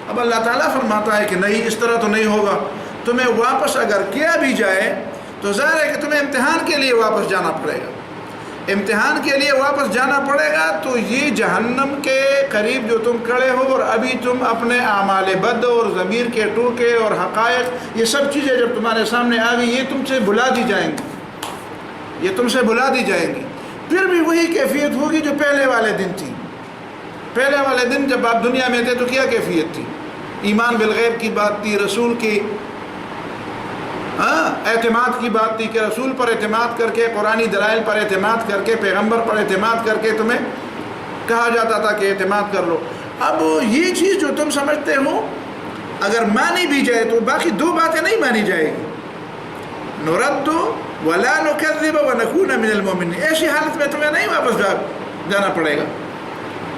اب اللہ تعالیٰ فرماتا ہے کہ نہیں، اس طرح تو نہیں ہوگا، تمہیں واپس اگر کیا بھی جائے تو ظاہر ہے کہ تمہیں امتحان کے لیے واپس جانا پڑے گا، امتحان کے لیے واپس جانا پڑے گا، تو یہ جہنم کے قریب جو تم کھڑے ہو اور ابھی تم اپنے اعمال بد اور ضمیر کے ٹوکے اور حقائق، یہ سب چیزیں جب تمہارے سامنے آ گئی، یہ تم سے بھلا دی جائیں گی، یہ تم سے بھلا دی جائیں گی۔ پھر بھی وہی کیفیت ہوگی جو پہلے والے دن تھی. پہلے والے دن جب آپ دنیا میں تھے تو کیا کیفیت تھی؟ ایمان بالغیب کی بات تھی، رسول کی اعتماد کی بات تھی کہ رسول پر اعتماد کر کے، قرآنی دلائل پر اعتماد کر کے، پیغمبر پر اعتماد کر کے تمہیں کہا جاتا تھا کہ اعتماد کر لو. اب یہ چیز جو تم سمجھتے ہو اگر مانی بھی جائے تو باقی دو باتیں نہیں مانی جائے گی. نرد ولا نکذب ونکون من المؤمنین، ایسی حالت میں تمہیں نہیں واپس جانا پڑے گا،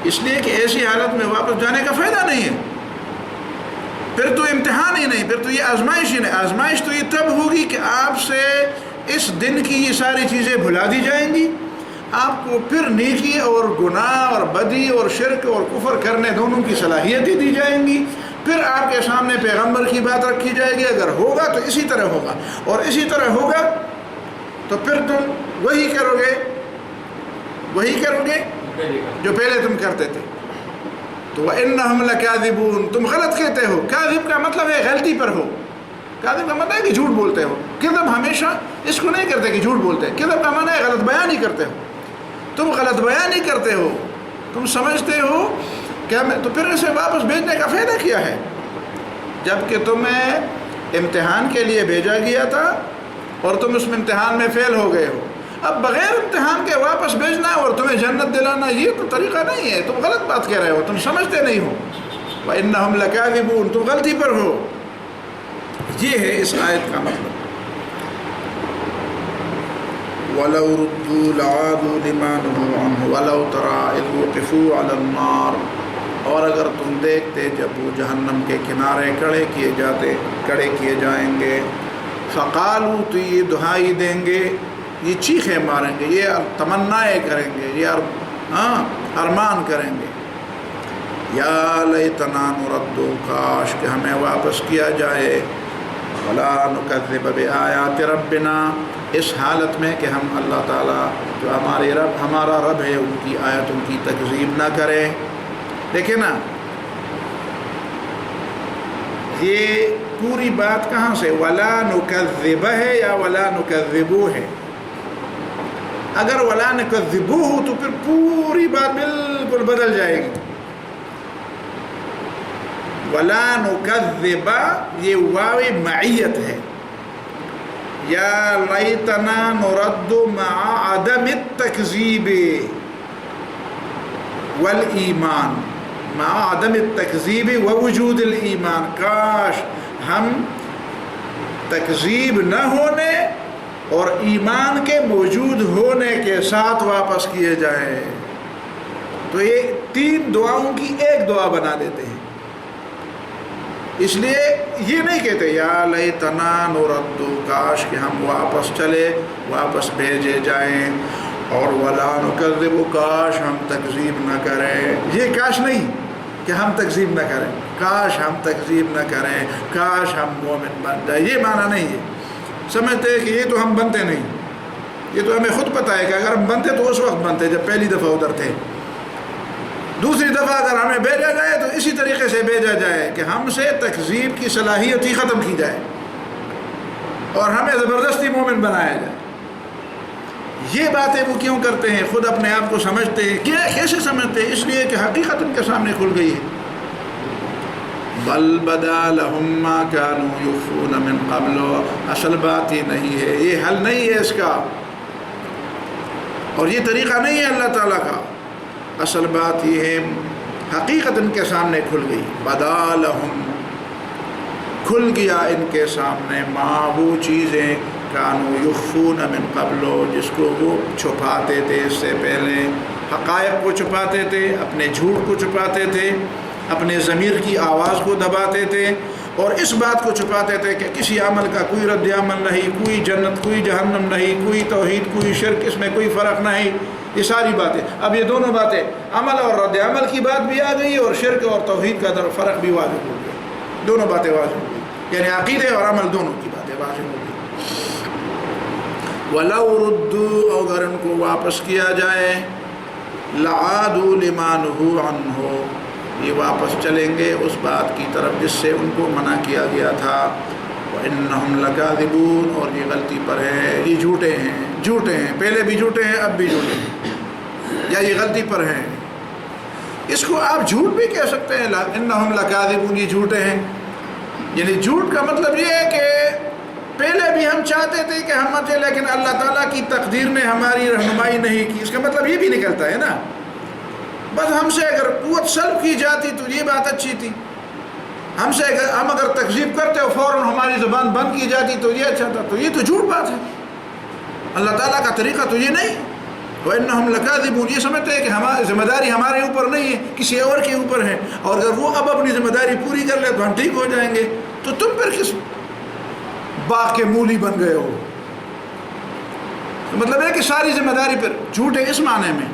اس لیے کہ ایسی حالت میں واپس جانے کا فائدہ نہیں ہے. پھر تو امتحان ہی نہیں، پھر تو یہ آزمائش ہی نہیں. آزمائش تو یہ تب ہوگی کہ آپ سے اس دن کی یہ ساری چیزیں بھلا دی جائیں گی، آپ کو پھر نیکی اور گناہ اور بدی اور شرک اور کفر کرنے دونوں کی صلاحیتیں دی جائیں گی. پھر آپ کے سامنے پیغمبر کی بات رکھی جائے گی، اگر ہوگا تو اسی طرح ہوگا، اور اسی طرح ہوگا تو پھر تم وہی کرو گے جو پہلے تم کرتے تھے. تو وَإِنَّهُمْ لَكَاذِبُونَ، تم غلط کہتے ہو. کاذب کا مطلب ہے غلطی پر ہو. کاذب کا مطلب ہے کہ جھوٹ بولتے ہو. کذب ہمیشہ اس کو نہیں کرتے کہ جھوٹ بولتے ہیں. کذب کا معنی ہے غلط بیان ہی کرتے ہو. تم غلط بیان ہی کرتے ہو. تم سمجھتے ہو کہ تو پھر اسے واپس بھیجنے کا فائدہ کیا ہے، جب کہ تمہیں امتحان کے لیے بھیجا گیا تھا اور تم اس میں امتحان میں فیل ہو گئے ہو. اب بغیر امتحان کے واپس بھیجنا اور تمہیں جنت دلانا یہ تو طریقہ نہیں ہے. تم غلط بات کہہ رہے ہو، تم سمجھتے نہیں ہو. وَإِنَّهُمْ لَكَاذِبُونَ، تم غلطی پر ہو. یہ ہے اس آیت کا مطلب. وَلَوْ رُدُّوا لَعَادُوا لِمَا نُهُوا عَنْهُ وَلَوْ تَرَىٰ إِذْ وُقِفُوا عَلَى النَّارِ، اور اگر تم دیکھتے جب وہ جہنم کے کنارے کھڑے کیے جائیں گے، فقالوا، تو یہ دہائی دیں گے، یہ چیخیں ماریں گے، یہ تمنائیں کریں گے، یہ ارمان کریں گے. یا لیتنا نرد، کاش کہ ہمیں واپس کیا جائے. ولا نکذب بآیات ربنا، اس حالت میں کہ ہم اللہ تعالیٰ جو ہمارا رب ہے ان کی آیتوں کی تکذیب نہ کریں. دیکھیں نا، یہ پوری بات کہاں سے ولا نکذب ہے یا ولا نکذبو ہے؟ اگر ولا نکذبو ہو تو پھر پوری بات بالکل بدل جائے گی. ولا نکذب یہ واو معیت ہے. یا لیتنا نرد مع عدم التکذیب والایمان، مع عدم التکذیب ووجود الایمان، کاش ہم تکذیب نہ ہونے اور ایمان کے موجود ہونے کے ساتھ واپس کیے جائیں. تو یہ تین دعاؤں کی ایک دعا بنا دیتے ہیں. اس لیے یہ نہیں کہتے یا لیتنا نرد، کاش کہ ہم واپس چلے، واپس بھیجے جائیں، اور ولا نکذب، کاش ہم تکذیب نہ کریں. یہ کاش نہیں کہ ہم تکذیب نہ کریں، کاش ہم تکذیب نہ کریں، کاش ہم مومن بن جائیں. یہ معنی نہیں ہے. سمجھتے ہیں کہ یہ تو ہم بنتے نہیں، یہ تو ہمیں خود پتہ ہے کہ اگر ہم بنتے تو اس وقت بنتے جب پہلی دفعہ ادھر تھے. دوسری دفعہ اگر ہمیں بھیجا جائے تو اسی طریقے سے بھیجا جائے کہ ہم سے تکذیب کی صلاحیت ہی ختم کی جائے اور ہمیں زبردستی مومن بنایا جائے. یہ باتیں وہ کیوں کرتے ہیں؟ خود اپنے آپ کو سمجھتے ہیں. کیسے سمجھتے ہیں؟ اس لیے کہ حقیقت ان کے سامنے کھل گئی ہے. بل بدا لهم ما كانوا يخفون من قبل، اصل بات ہی نہیں ہے، یہ حل نہیں ہے اس کا، اور یہ طریقہ نہیں ہے اللہ تعالیٰ کا. اصل بات یہ ہے حقیقت ان کے سامنے کھل گئی. بدا لهم، کھل گیا ان کے سامنے، ما وہ چیزیں کانوا یخفون من قبل، جس کو وہ چھپاتے تھے اس سے پہلے. حقائق کو چھپاتے تھے، اپنے جھوٹ کو چھپاتے تھے، اپنے ضمیر کی آواز کو دباتے تھے، اور اس بات کو چھپاتے تھے کہ کسی عمل کا کوئی رد عمل نہیں، کوئی جنت کوئی جہنم نہیں، کوئی توحید کوئی شرک، اس میں کوئی فرق نہیں. یہ ساری باتیں، اب یہ دونوں باتیں، عمل اور رد عمل کی بات بھی آ گئی اور شرک اور توحید کا فرق بھی واضح ہو گیا. دونوں باتیں واضح ہو گئی، یعنی عقیدے اور عمل دونوں کی باتیں واضح ہو گئی. وَلَوْ رُدُّوا، اگر ان کو واپس کیا جائے، لَعَادُوا لِمَا نُهُوا عَنْهُ، یہ واپس چلیں گے اس بات کی طرف جس سے ان کو منع کیا گیا تھا. وَإِنَّهُمْ لَكَاذِبُونَ، اور یہ غلطی پر ہے، یہ جھوٹے ہیں، پہلے بھی جھوٹے ہیں، اب بھی جھوٹے ہیں، یا یہ غلطی پر ہیں۔ اس کو آپ جھوٹ بھی کہہ سکتے ہیں، اِنَّهُمْ لَكَاذِبُونَ، یہ جھوٹے ہیں، یعنی جھوٹ کا مطلب یہ ہے کہ پہلے بھی ہم چاہتے تھے کہ ہم مچے، لیکن اللہ تعالیٰ کی تقدیر نے ہماری رہنمائی نہیں کی۔ اس کا مطلب یہ بھی نکلتا ہے نا، بس ہم سے اگر قوت سلب کی جاتی تو یہ بات اچھی تھی، ہم اگر تکذیب کرتے اور فوراً ہماری زبان بند کی جاتی تو یہ اچھا تھا، تو یہ تو جھوٹ بات ہے، اللہ تعالیٰ کا طریقہ تو یہ نہیں۔ وَإِنَّهُمْ لَكَاذِبُونَ، یہ سمجھتے ہیں کہ ہماری ذمہ داری ہمارے اوپر نہیں ہے، کسی اور کے اوپر ہے، اور اگر وہ اب اپنی ذمہ داری پوری کر لے تو ہم ٹھیک ہو جائیں گے، تو تم پھر کس باغ کے مولی بن گئے ہو؟ تو مطلب ہے کہ ساری ذمہ داری پر جھوٹ ہے، اس معنی میں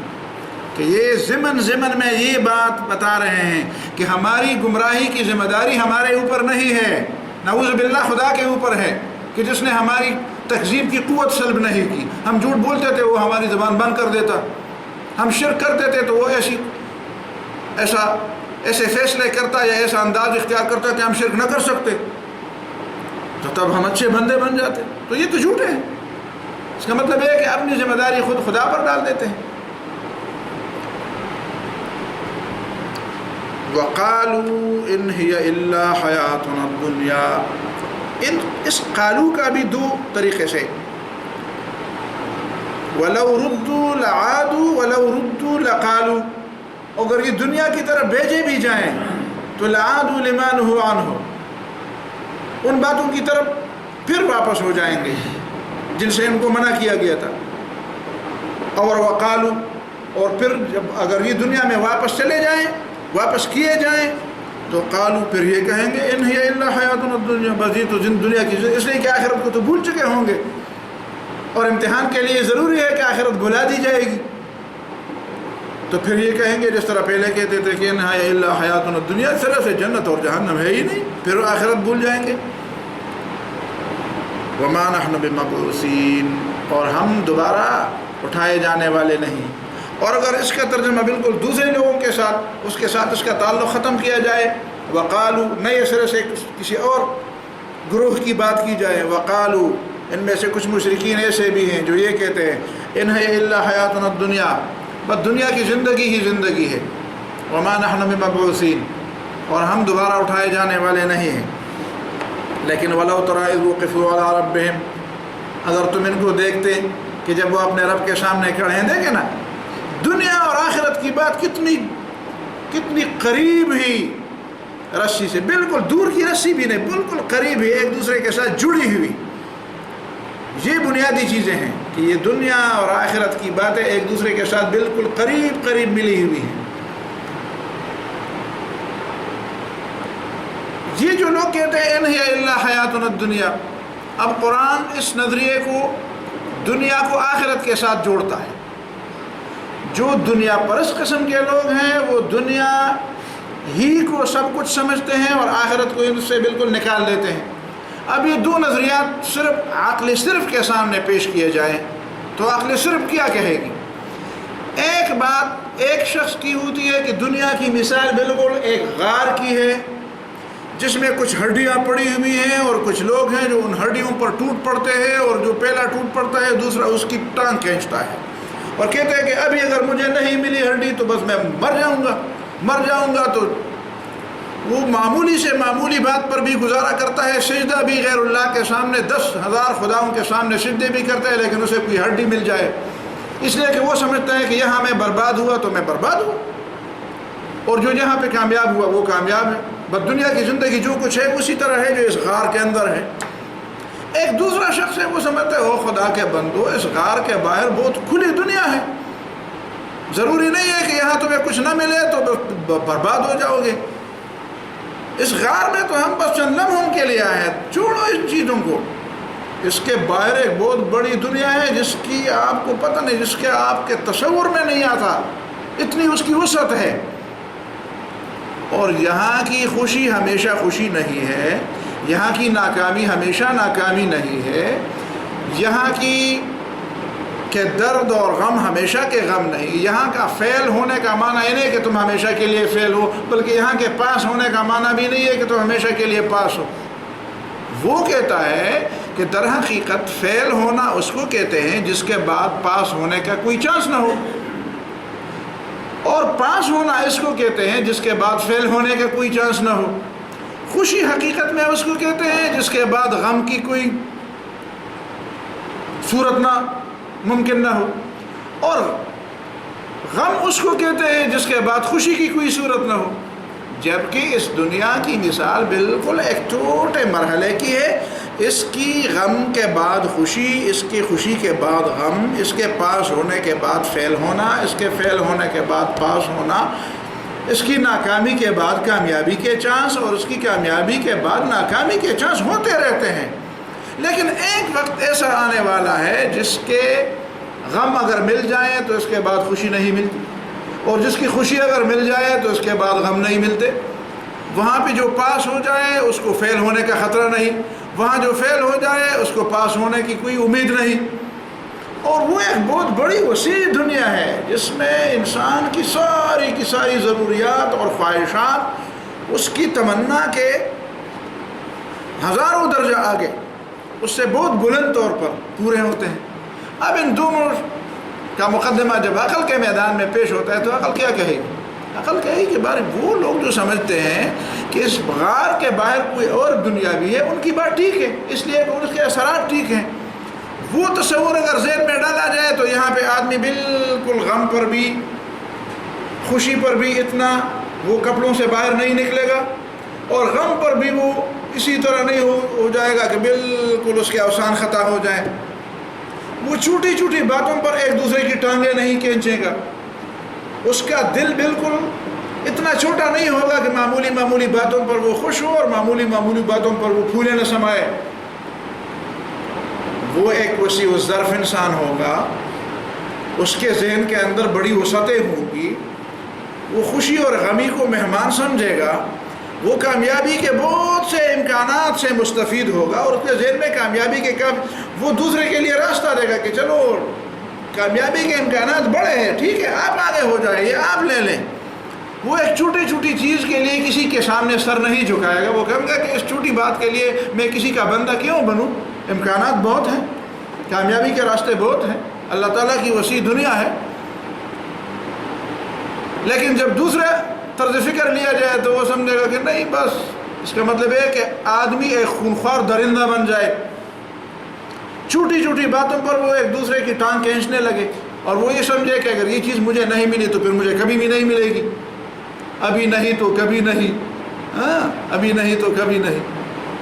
کہ یہ ضمن میں یہ بات بتا رہے ہیں کہ ہماری گمراہی کی ذمہ داری ہمارے اوپر نہیں ہے، نعوذ باللہ خدا کے اوپر ہے، کہ جس نے ہماری تکذیب کی قوت سلب نہیں کی۔ ہم جھوٹ بولتے تھے، وہ ہماری زبان بند کر دیتا، ہم شرک کرتے تھے تو وہ ایسے فیصلے کرتا یا ایسا انداز اختیار کرتا کہ ہم شرک نہ کر سکتے، تو تب ہم اچھے بندے بن جاتے۔ تو یہ تو جھوٹ ہے، اس کا مطلب ہے کہ اپنی ذمہ داری خود خدا پر ڈال دیتے ہیں۔ وَقَالُوا إِنْ هِيَ إِلَّا حَيَاتُنَا الدُّنْيَا، اس قالو کا بھی دو طریقے سے، وَلَوْ رُدُّوا لَعَادُوا وَلَوْ رُدُّوا لَقَالُوا، اگر یہ دنیا کی طرف بھیجے بھی جائیں تو لَعَادُوا لِمَا نُهُوا عَنْهُ، ان باتوں کی طرف پھر واپس ہو جائیں گے جن سے ان کو منع کیا گیا تھا۔ اور وقالو، اور پھر جب اگر یہ دنیا میں واپس چلے جائیں، واپس کیے جائیں، تو قالو، پھر یہ کہیں گے ان ہی الا حیاتنا الدنیا، بس یہ تو دنیا کی، اس لیے کہ آخرت کو تو بھول چکے ہوں گے، اور امتحان کے لیے ضروری ہے کہ آخرت بھلا دی جائے گی، تو پھر یہ کہیں گے جس طرح پہلے کہتے تھے کہ ان ہی الا حیاتنا الدنیا، اس طرح سے جنت اور جہنم ہے ہی نہیں، پھر آخرت بھول جائیں گے۔ وما نحن بمبعوثین، اور ہم دوبارہ اٹھائے جانے والے نہیں۔ اور اگر اس کا ترجمہ بالکل دوسرے لوگوں کے ساتھ، اس کے ساتھ اس کا تعلق ختم کیا جائے، وقالو، نئے سرے سے کسی اور گروہ کی بات کی جائے، وقالو، ان میں سے کچھ مشرکین ایسے بھی ہیں جو یہ کہتے ہیں ان ہے الا حیاتنا الدنیا، بس دنیا کی زندگی ہی زندگی ہے، وما نحن بمبعوثین، اور ہم دوبارہ اٹھائے جانے والے نہیں ہیں۔ لیکن ولو تری اذ وقفوا علی ربہم، اگر تم ان کو دیکھتے کہ جب وہ اپنے رب کے سامنے کھڑے ہیں، دیکھیں نا دنیا اور آخرت کی بات کتنی قریب ہی رسی سے، بالکل دور کی رسی بھی نہیں، بالکل قریب ہی ایک دوسرے کے ساتھ جڑی ہوئی۔ یہ بنیادی چیزیں ہیں کہ یہ دنیا اور آخرت کی باتیں ایک دوسرے کے ساتھ بالکل قریب ملی ہوئی ہیں۔ یہ جو لوگ کہتے ہیں ان ہی الا حیاتنا الدنیا، اب قرآن اس نظریے کو، دنیا کو آخرت کے ساتھ جوڑتا ہے۔ جو دنیا پرست قسم کے لوگ ہیں وہ دنیا ہی کو سب کچھ سمجھتے ہیں اور آخرت کو ان سے بالکل نکال دیتے ہیں۔ اب یہ دو نظریات صرف عقل صرف کے سامنے پیش کیے جائیں تو عقل صرف کیا کہے گی؟ ایک بات ایک شخص کی ہوتی ہے کہ دنیا کی مثال بالکل ایک غار کی ہے جس میں کچھ ہڈیاں پڑی ہوئی ہیں، اور کچھ لوگ ہیں جو ان ہڈیوں پر ٹوٹ پڑتے ہیں، اور جو پہلا ٹوٹ پڑتا ہے دوسرا اس کی ٹانگ کھینچتا ہے اور کہتے ہیں کہ ابھی اگر مجھے نہیں ملی ہڈی تو بس میں مر جاؤں گا۔ تو وہ معمولی سے معمولی بات پر بھی گزارا کرتا ہے، سجدہ بھی غیر اللہ کے سامنے 10,000 خداؤں کے سامنے سجدے بھی کرتا ہے، لیکن اسے کوئی ہڈی مل جائے، اس لیے کہ وہ سمجھتا ہے کہ یہاں میں برباد ہوا تو میں برباد ہوا، اور جو یہاں پہ کامیاب ہوا وہ کامیاب ہے۔ بس دنیا کی زندگی جو کچھ ہے اسی طرح ہے جو اس غار کے اندر ہے۔ ایک دوسرا شخص ہے وہ سمجھتا ہے او خدا کے بندو، اس غار کے باہر بہت کھلی دنیا ہے، ضروری نہیں ہے کہ یہاں تمہیں کچھ نہ ملے تو برباد ہو جاؤ گے، اس غار میں تو ہم بس چند لمحوں کے لیے آئے ہیں، چھوڑو ان چیزوں کو، اس کے باہر ایک بہت بڑی دنیا ہے جس کی آپ کو پتہ نہیں، جس کے آپ کے تصور میں نہیں آتا، اتنی اس کی وسعت ہے۔ اور یہاں کی خوشی ہمیشہ خوشی نہیں ہے، یہاں کی ناکامی ہمیشہ ناکامی نہیں ہے، یہاں کی کہ درد اور غم ہمیشہ کے غم نہیں، یہاں کا فیل ہونے کا معنی یہ نہیں کہ تم ہمیشہ کے لیے فیل ہو، بلکہ یہاں کے پاس ہونے کا معنی بھی نہیں ہے کہ تم ہمیشہ کے لیے پاس ہو۔ وہ کہتا ہے کہ در حقیقت فیل ہونا اس کو کہتے ہیں جس کے بعد پاس ہونے کا کوئی چانس نہ ہو، اور پاس ہونا اس کو کہتے ہیں جس کے بعد فیل ہونے کا کوئی چانس نہ ہو۔ خوشی حقیقت میں اس کو کہتے ہیں جس کے بعد غم کی کوئی صورت نہ ممکن نہ ہو، اور غم اس کو کہتے ہیں جس کے بعد خوشی کی کوئی صورت نہ ہو۔ جبکہ اس دنیا کی مثال بالکل ایک چھوٹے مرحلے کی ہے، اس کی غم کے بعد خوشی، اس کی خوشی کے بعد غم، اس کے پاس ہونے کے بعد فیل ہونا، اس کے فیل ہونے کے بعد پاس ہونا، اس کی ناکامی کے بعد کامیابی کے چانس، اور اس کی کامیابی کے بعد ناکامی کے چانس ہوتے رہتے ہیں۔ لیکن ایک وقت ایسا آنے والا ہے جس کے غم اگر مل جائیں تو اس کے بعد خوشی نہیں ملتی، اور جس کی خوشی اگر مل جائے تو اس کے بعد غم نہیں ملتے۔ وہاں پہ جو پاس ہو جائے اس کو فیل ہونے کا خطرہ نہیں، وہاں جو فیل ہو جائے اس کو پاس ہونے کی کوئی امید نہیں۔ اور وہ ایک بہت بڑی وسیع دنیا ہے جس میں انسان کی ساری ضروریات اور خواہشات اس کی تمنا کے ہزاروں درجہ آگے، اس سے بہت بلند طور پر پورے ہوتے ہیں۔ اب ان دونوں کا مقدمہ جب عقل کے میدان میں پیش ہوتا ہے تو عقل کیا کہے گی؟ عقل کہے گی کہ بارے وہ لوگ جو سمجھتے ہیں کہ اس غار کے باہر کوئی اور دنیا بھی ہے، ان کی بات ٹھیک ہے، اس لیے کہ اس کے اثرات ٹھیک ہیں۔ وہ تصور اگر ذہن میں ڈالا جائے تو یہاں پہ آدمی بالکل غم پر بھی خوشی پر بھی اتنا وہ کپڑوں سے باہر نہیں نکلے گا، اور غم پر بھی وہ اسی طرح نہیں ہو جائے گا کہ بالکل اس کے اوسان خطا ہو جائیں۔ وہ چھوٹی چھوٹی باتوں پر ایک دوسرے کی ٹانگیں نہیں کھینچے گا، اس کا دل بالکل اتنا چھوٹا نہیں ہوگا کہ معمولی باتوں پر وہ خوش ہو اور معمولی باتوں پر وہ پھولے نہ سمائے۔ وہ ایک وسیع الظرف انسان ہوگا، اس کے ذہن کے اندر بڑی وسعتیں ہوں گی، وہ خوشی اور غمی کو مہمان سمجھے گا، وہ کامیابی کے بہت سے امکانات سے مستفید ہوگا، اور اس کے ذہن میں کامیابی کے وہ دوسرے کے لیے راستہ دے گا کہ چلو کامیابی کے امکانات بڑے ہیں، ٹھیک ہے آپ آگے ہو جائیں، یہ آپ لے لیں۔ وہ ایک چھوٹی چیز کے لیے کسی کے سامنے سر نہیں جھکائے گا، وہ کہے گا کہ اس چھوٹی بات کے لیے میں کسی کا بندہ کیوں بنوں، امکانات بہت ہیں، کامیابی کے راستے بہت ہیں، اللہ تعالیٰ کی وسیع دنیا ہے۔ لیکن جب دوسرے طرز فکر لیا جائے تو وہ سمجھے گا کہ نہیں، بس اس کا مطلب ہے کہ آدمی ایک خونخوار درندہ بن جائے، چھوٹی باتوں پر وہ ایک دوسرے کی ٹانگ کھینچنے لگے، اور وہ یہ سمجھے کہ اگر یہ چیز مجھے نہیں ملی تو پھر مجھے کبھی بھی نہیں ملے گی، ابھی نہیں تو کبھی نہیں، ابھی نہیں تو کبھی نہیں،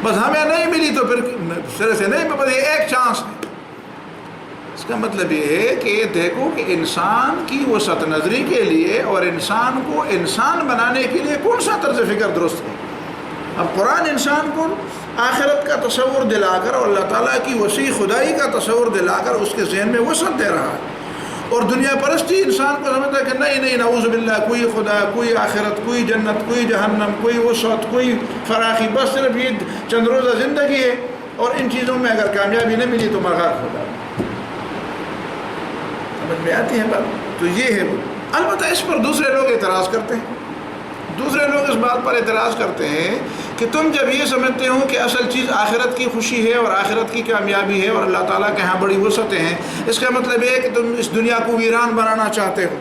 بس ہمیں نہیں ملی تو پھر سرے سے نہیں، بس یہ ایک چانس ہے۔ اس کا مطلب یہ ہے کہ دیکھو کہ انسان کی وسعت نظری کے لیے اور انسان کو انسان بنانے کے لیے کون سا طرز فکر درست ہے۔ اب قرآن انسان کو آخرت کا تصور دلا کر اور اللہ تعالیٰ کی وسیع خدائی کا تصور دلا کر اس کے ذہن میں وسعت دے رہا ہے، اور دنیا پرستی انسان کو سمجھتا ہے کہ نہیں نعوذ باللہ، کوئی خدا، کوئی آخرت، کوئی جنت، کوئی جہنم، کوئی وسعت، کوئی فراخی، بس صرف یہ چند روزہ زندگی ہے، اور ان چیزوں میں اگر کامیابی نہ ملی تو مرغاب ہوگا۔ سمجھ میں آتی ہے بات؟ تو یہ ہے وہ۔ البتہ اس پر دوسرے لوگ اعتراض کرتے ہیں، دوسرے لوگ اس بات پر اعتراض کرتے ہیں کہ تم جب یہ سمجھتے ہو کہ اصل چیز آخرت کی خوشی ہے اور آخرت کی کامیابی ہے اور اللہ تعالیٰ کے ہاں بڑی وسعتیں ہیں، اس کا مطلب یہ ہے کہ تم اس دنیا کو ویران بنانا چاہتے ہو۔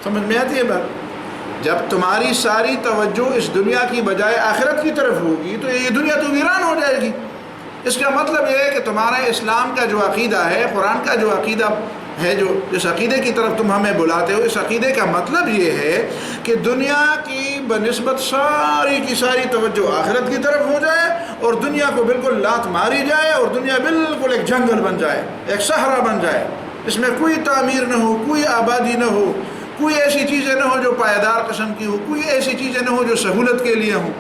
سمجھ میں آتی ہے بات؟ جب تمہاری ساری توجہ اس دنیا کی بجائے آخرت کی طرف ہوگی تو یہ دنیا تو ویران ہو جائے گی۔ اس کا مطلب یہ ہے کہ تمہارا اسلام کا جو عقیدہ ہے، قرآن کا جو عقیدہ ہے، جو جس عقیدے کی طرف تم ہمیں بلاتے ہو، اس عقیدے کا مطلب یہ ہے کہ دنیا کی بنسبت ساری کی ساری توجہ آخرت کی طرف ہو جائے، اور دنیا کو بالکل لات ماری جائے، اور دنیا بالکل ایک جنگل بن جائے، ایک صحرا بن جائے، اس میں کوئی تعمیر نہ ہو، کوئی آبادی نہ ہو، کوئی ایسی چیزیں نہ ہو جو پائیدار قسم کی ہو، کوئی ایسی چیزیں نہ ہو جو سہولت کے لیے ہوں۔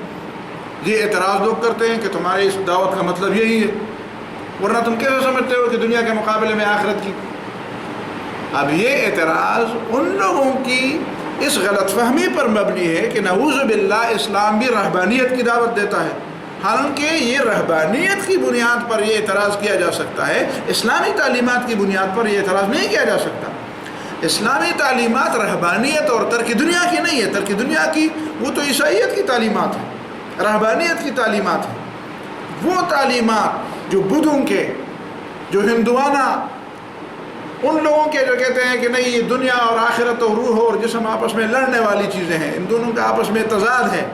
یہ اعتراض لوگ کرتے ہیں کہ تمہاری اس دعوت کا مطلب یہی ہے، ورنہ تم کیسے سمجھتے ہو کہ دنیا کے مقابلے میں آخرت کی؟ اب یہ اعتراض ان لوگوں کی اس غلط فہمی پر مبنی ہے کہ نعوذ باللہ اسلام بھی رہبانیت کی دعوت دیتا ہے، حالانکہ یہ رہبانیت کی بنیاد پر یہ اعتراض کیا جا سکتا ہے، اسلامی تعلیمات کی بنیاد پر یہ اعتراض نہیں کیا جا سکتا۔ اسلامی تعلیمات رہبانیت اور ترک دنیا کی نہیں ہے، ترک دنیا کی وہ تو عیسائیت کی تعلیمات ہیں، رہبانیت کی تعلیمات ہیں۔ وہ تعلیمات جو بدھوں کے، جو ہندوانہ، ان لوگوں کے جو کہتے ہیں کہ نہیں یہ دنیا اور آخرت اور روح اور جسم آپس میں لڑنے والی چیزیں ہیں، ان دونوں کا آپس میں تضاد ہے.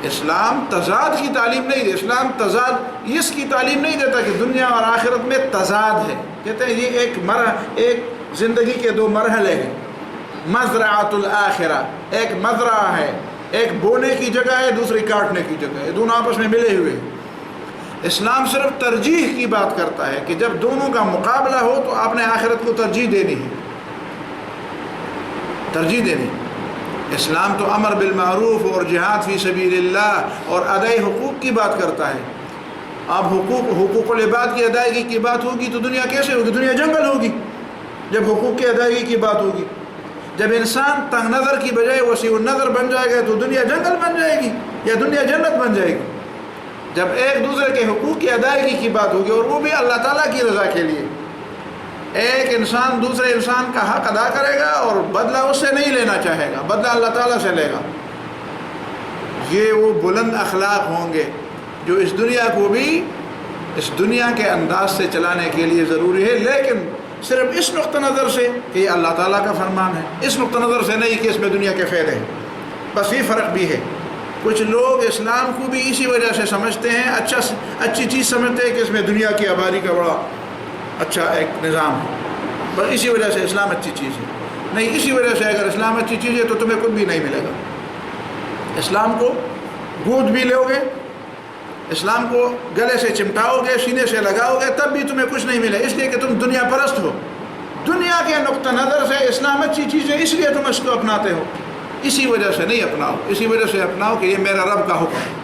اسلام تضاد کی تعلیم نہیں دے، اسلام تضاد اس کی تعلیم نہیں دیتا کہ دنیا اور آخرت میں تضاد ہے. کہتے ہیں یہ ایک زندگی کے دو مرحلے ہیں. مزرعۃ الآخرہ، ایک مزرعہ ہے، ایک بونے کی جگہ ہے، دوسری کاٹنے کی جگہ ہے، دونوں آپس میں ملے ہوئے ہیں. اسلام صرف ترجیح کی بات کرتا ہے کہ جب دونوں کا مقابلہ ہو تو آپ نے آخرت کو ترجیح دینی ہے، ترجیح دینی. اسلام تو امر بالمعروف اور جہاد فی سبیل اللہ اور ادائی حقوق کی بات کرتا ہے. اب حقوق العباد کی ادائیگی کی بات ہوگی تو دنیا کیسے ہوگی؟ دنیا جنگل ہوگی. جب حقوق کی ادائیگی کی بات ہوگی، جب انسان تنگ نظر کی بجائے وسیع النظر بن جائے گا تو دنیا جنگل بن جائے گی یا دنیا جنت بن جائے گی. جب ایک دوسرے کے حقوق کی ادائیگی کی بات ہوگی اور وہ بھی اللہ تعالیٰ کی رضا کے لیے، ایک انسان دوسرے انسان کا حق ادا کرے گا اور بدلہ اس سے نہیں لینا چاہے گا، بدلہ اللہ تعالیٰ سے لے گا. یہ وہ بلند اخلاق ہوں گے جو اس دنیا کو بھی اس دنیا کے انداز سے چلانے کے لیے ضروری ہے، لیکن صرف اس نقطہ نظر سے کہ یہ اللہ تعالیٰ کا فرمان ہے، اس نقطہ نظر سے نہیں کہ اس میں دنیا کے فائدے ہیں. بس یہ فرق بھی ہے. کچھ لوگ اسلام کو بھی اسی وجہ سے سمجھتے ہیں، اچھی چیز سمجھتے ہیں کہ اس میں دنیا کی آبادی کا بڑا اچھا ایک نظام ہے، بس اسی وجہ سے اسلام اچھی چیز ہے. نہیں، اسی وجہ سے اگر اسلام اچھی چیز ہے تو تمہیں کچھ بھی نہیں ملے گا. اسلام کو گود بھی لو گے، اسلام کو گلے سے چمٹاؤ گے، سینے سے لگاؤ گے، تب بھی تمہیں کچھ نہیں ملے، اس لیے کہ تم دنیا پرست ہو. دنیا کے نقطہ نظر سے اسلام اچھی چیز ہے، اس لیے تم اس کو اپناتے ہو. اسی وجہ سے نہیں اپناؤ، اسی وجہ سے اپناؤ کہ یہ میرا رب کا حکم ہے.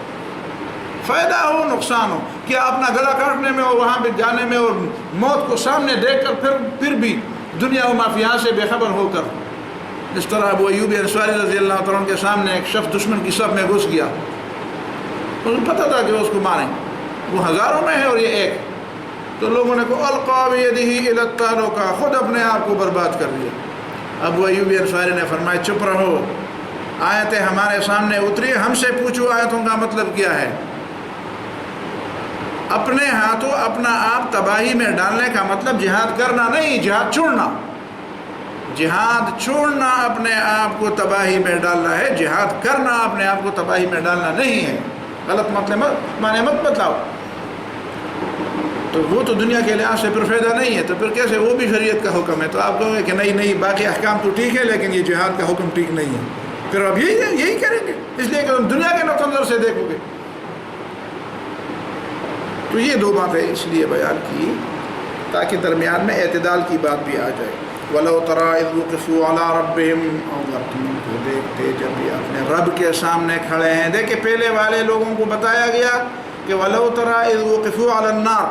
فائدہ ہو نقصان ہو، کیا اپنا گلا کاٹنے میں اور وہاں پہ جانے میں اور موت کو سامنے دیکھ کر پھر بھی دنیا و مافیہ سے بے خبر ہو کر، جس طرح ابو ایوب انصاری رضی اللہ تعالیٰ عنہ کے سامنے ایک شخص دشمن کی صف میں گھس گیا، اس کو پتہ تھا کہ اس کو ماریں، وہ ہزاروں میں ہے اور یہ ایک، تو لوگوں نے کہا القا بیدہ الی التہلکہ، خود اپنے آپ کو برباد کر دیا. ابو ایوب انصاری نے فرمایا چپ رہو، آیتیں ہمارے سامنے اتری، ہم سے پوچھو آیتوں کا مطلب کیا ہے. اپنے ہاتھوں اپنا آپ تباہی میں ڈالنے کا مطلب جہاد کرنا نہیں، جہاد چھوڑنا. جہاد چھوڑنا اپنے آپ کو تباہی میں ڈالنا ہے، جہاد کرنا اپنے آپ کو تباہی میں ڈالنا نہیں ہے. غلط مطلب معنی مت بتلاؤ. تو وہ تو دنیا کے لحاظ سے پھر فائدہ نہیں ہے، تو پھر کیسے وہ بھی شریعت کا حکم ہے؟ تو آپ کہو گے کہ نہیں باقی احکام تو ٹھیک ہے لیکن یہ جہاد کا حکم ٹھیک نہیں ہے. پھر اب یہی کریں گے، اس لیے کہ تم دنیا کے نقطہ نظر سے دیکھو گے. تو یہ دو باتیں اس لیے بیان کی تاکہ درمیان میں اعتدال کی بات بھی آ جائے. وَلَوْ تَرَىٰ إِذْ وُقِفُوا عَلَىٰ رَبِّهِمْ، اور تم ان کو دیکھتے جب یہ اپنے رب کے سامنے کھڑے ہیں. دیکھیں پہلے والے لوگوں کو بتایا گیا کہ وَلَوْ تَرَىٰ إِذْ وُقِفُوا عَلَى النَّارِ،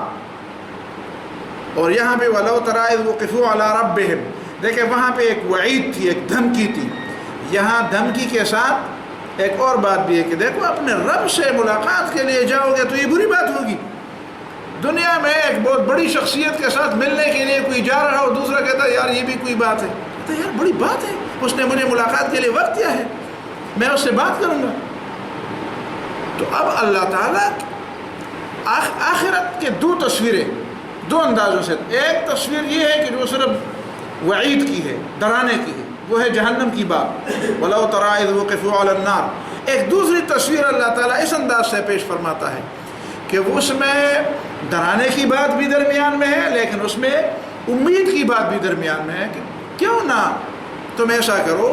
اور یہاں پہ وَلَوْ تَرَىٰ إِذْ وُقِفُوا عَلَىٰ رَبِّهِمْ. دیکھیں وہاں پہ ایک وعید تھی، ایک دھمکی تھی. یہاں دھمکی کے ساتھ ایک اور بات بھی ہے کہ دیکھو اپنے رب سے ملاقات کے لیے جاؤ گے تو یہ بری بات ہوگی. دنیا میں ایک بہت بڑی شخصیت کے ساتھ ملنے کے لیے کوئی جا رہا ہو، دوسرا کہتا ہے یار یہ بھی کوئی بات ہے، کہتا ہے یار بڑی بات ہے، اس نے مجھے ملاقات کے لیے وقت دیا ہے، میں اس سے بات کروں گا. تو اب اللہ تعالیٰ آخرت کے دو تصویریں دو اندازوں سے، ایک تصویر یہ ہے کہ جو صرف وعید کی ہے، ڈرانے کی ہے، وہ ہے جہنم کی بات، وَلَوْ تَرَىٰ إِذْ وُقِفُوا عَلَى النَّارِ. ایک دوسری تصویر اللہ تعالیٰ اس انداز سے پیش فرماتا ہے کہ اس میں ڈرانے کی بات بھی درمیان میں ہے لیکن اس میں امید کی بات بھی درمیان میں ہے کہ کیوں نہ تم ایسا کرو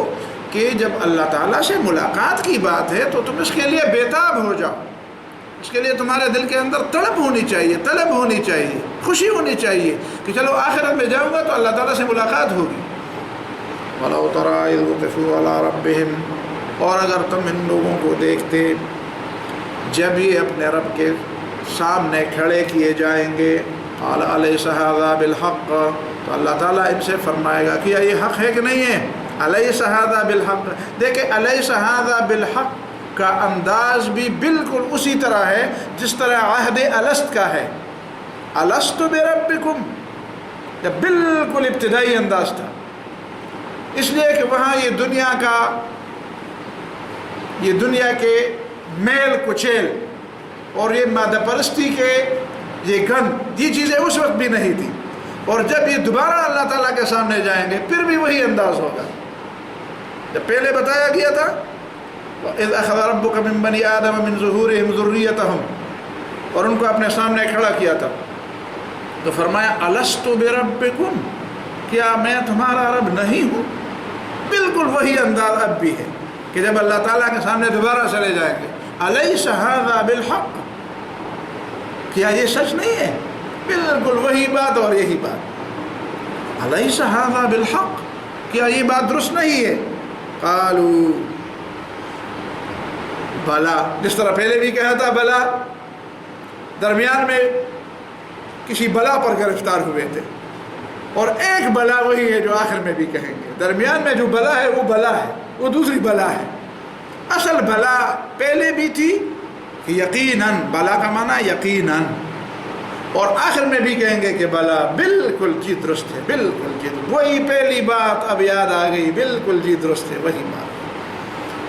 کہ جب اللہ تعالیٰ سے ملاقات کی بات ہے تو تم اس کے لیے بیتاب ہو جاؤ، اس کے لیے تمہارے دل کے اندر طلب ہونی چاہیے، طلب ہونی چاہیے، خوشی ہونی چاہیے کہ چلو آخرت میں جاؤں گا تو اللہ تعالیٰ سے ملاقات ہوگی. وَلَوْ تَرَىٰ إِذْ وُقِفُوا عَلَىٰ رَبِّهِمْ، اور اگر تم ان لوگوں کو دیکھتے جب یہ اپنے رب کے سامنے کھڑے کیے جائیں گے، قَالَ أَلَيْسَ هَٰذَا بِالْحَقِّ، تو اللہ تعالیٰ ان سے فرمائے گا کیا یہ حق ہے کہ نہیں ہے؟ أَلَيْسَ هَٰذَا بِالْحَقِّ. دیکھیں أَلَيْسَ هَٰذا بِالْحَقِّ کا انداز بھی بالکل اسی طرح ہے جس طرح عہد الست کا ہے، الست بربکم، یہ بالکل ابتدائی انداز تھا. اس لیے کہ وہاں یہ دنیا کے میل کچیل اور یہ مادہ پرستی کے یہ گند، یہ چیزیں اس وقت بھی نہیں تھی، اور جب یہ دوبارہ اللہ تعالیٰ کے سامنے جائیں گے پھر بھی وہی انداز ہوگا جب پہلے بتایا گیا تھا اذ اخذ ربک من بنی آدم من ظہورہم ذریتہم، اور ان کو اپنے سامنے کھڑا کیا تھا تو فرمایا الست بربکم، کیا میں تمہارا رب نہیں ہوں؟ بالکل وہی انداز اب بھی ہے کہ جب اللہ تعالیٰ کے سامنے دوبارہ چلے جائیں گے الیس ھذا بالحق، کیا یہ سچ نہیں ہے؟ بالکل وہی بات اور یہی بات، الیس ھذا بالحق، کیا یہ بات درست نہیں ہے؟ قالوا بلا، جس طرح پہلے بھی کہا تھا بلا، درمیان میں کسی بلا پر گرفتار ہوئے تھے، اور ایک بلا وہی ہے جو آخر میں بھی کہیں گے، درمیان میں جو بلا ہے وہ بلا ہے، وہ دوسری بلا ہے۔ اصل بلا پہلے بھی تھی کہ یقیناً، بلا کا معنی یقیناً، اور آخر میں بھی کہیں گے کہ بلا، بالکل جی درست ہے، بالکل جی درست، وہی پہلی بات اب یاد آ گئی، بالکل جی درست ہے وہی بات۔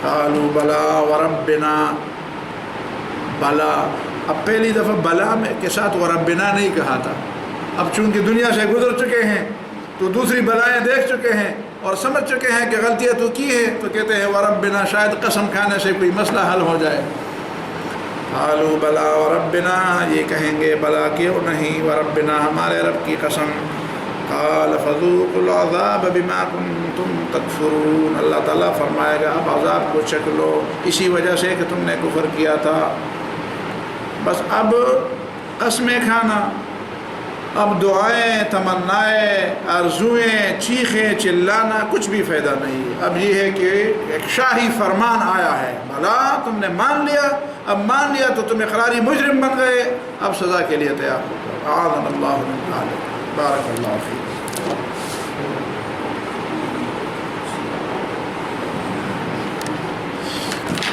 قالوا بلا وربنا، بلا، اب پہلی دفعہ بلا میں کے ساتھ وربنا نہیں کہا تھا، اب چونکہ دنیا سے گزر چکے ہیں تو دوسری بلائیں دیکھ چکے ہیں اور سمجھ چکے ہیں کہ غلطیاں تو کی ہے، تو کہتے ہیں وربنا، شاید قسم کھانے سے کوئی مسئلہ حل ہو جائے۔ قالوا بلا وربنا، یہ کہیں گے بلا کیوں نہیں، وربنا، ہمارے رب کی قسم۔ قال فذوقوا العذاب بما کنتم تکفرون، اللہ تعالیٰ فرمائے گا اب عذاب کو چکھ لو اسی وجہ سے کہ تم نے کفر کیا تھا۔ بس اب قسمیں کھانا، اب دعائیں، تمنائیں، آرزوئیں، چیخیں، چلانا کچھ بھی فائدہ نہیں، اب یہ ہے کہ ایک شاہی فرمان آیا ہے، بھلا تم نے مان لیا، اب مان لیا تو تم اقراری مجرم بن گئے، اب سزا کے لیے تیار ہو جاؤ۔ اعاذنا اللہ من ذلک، بارک اللہ فیک۔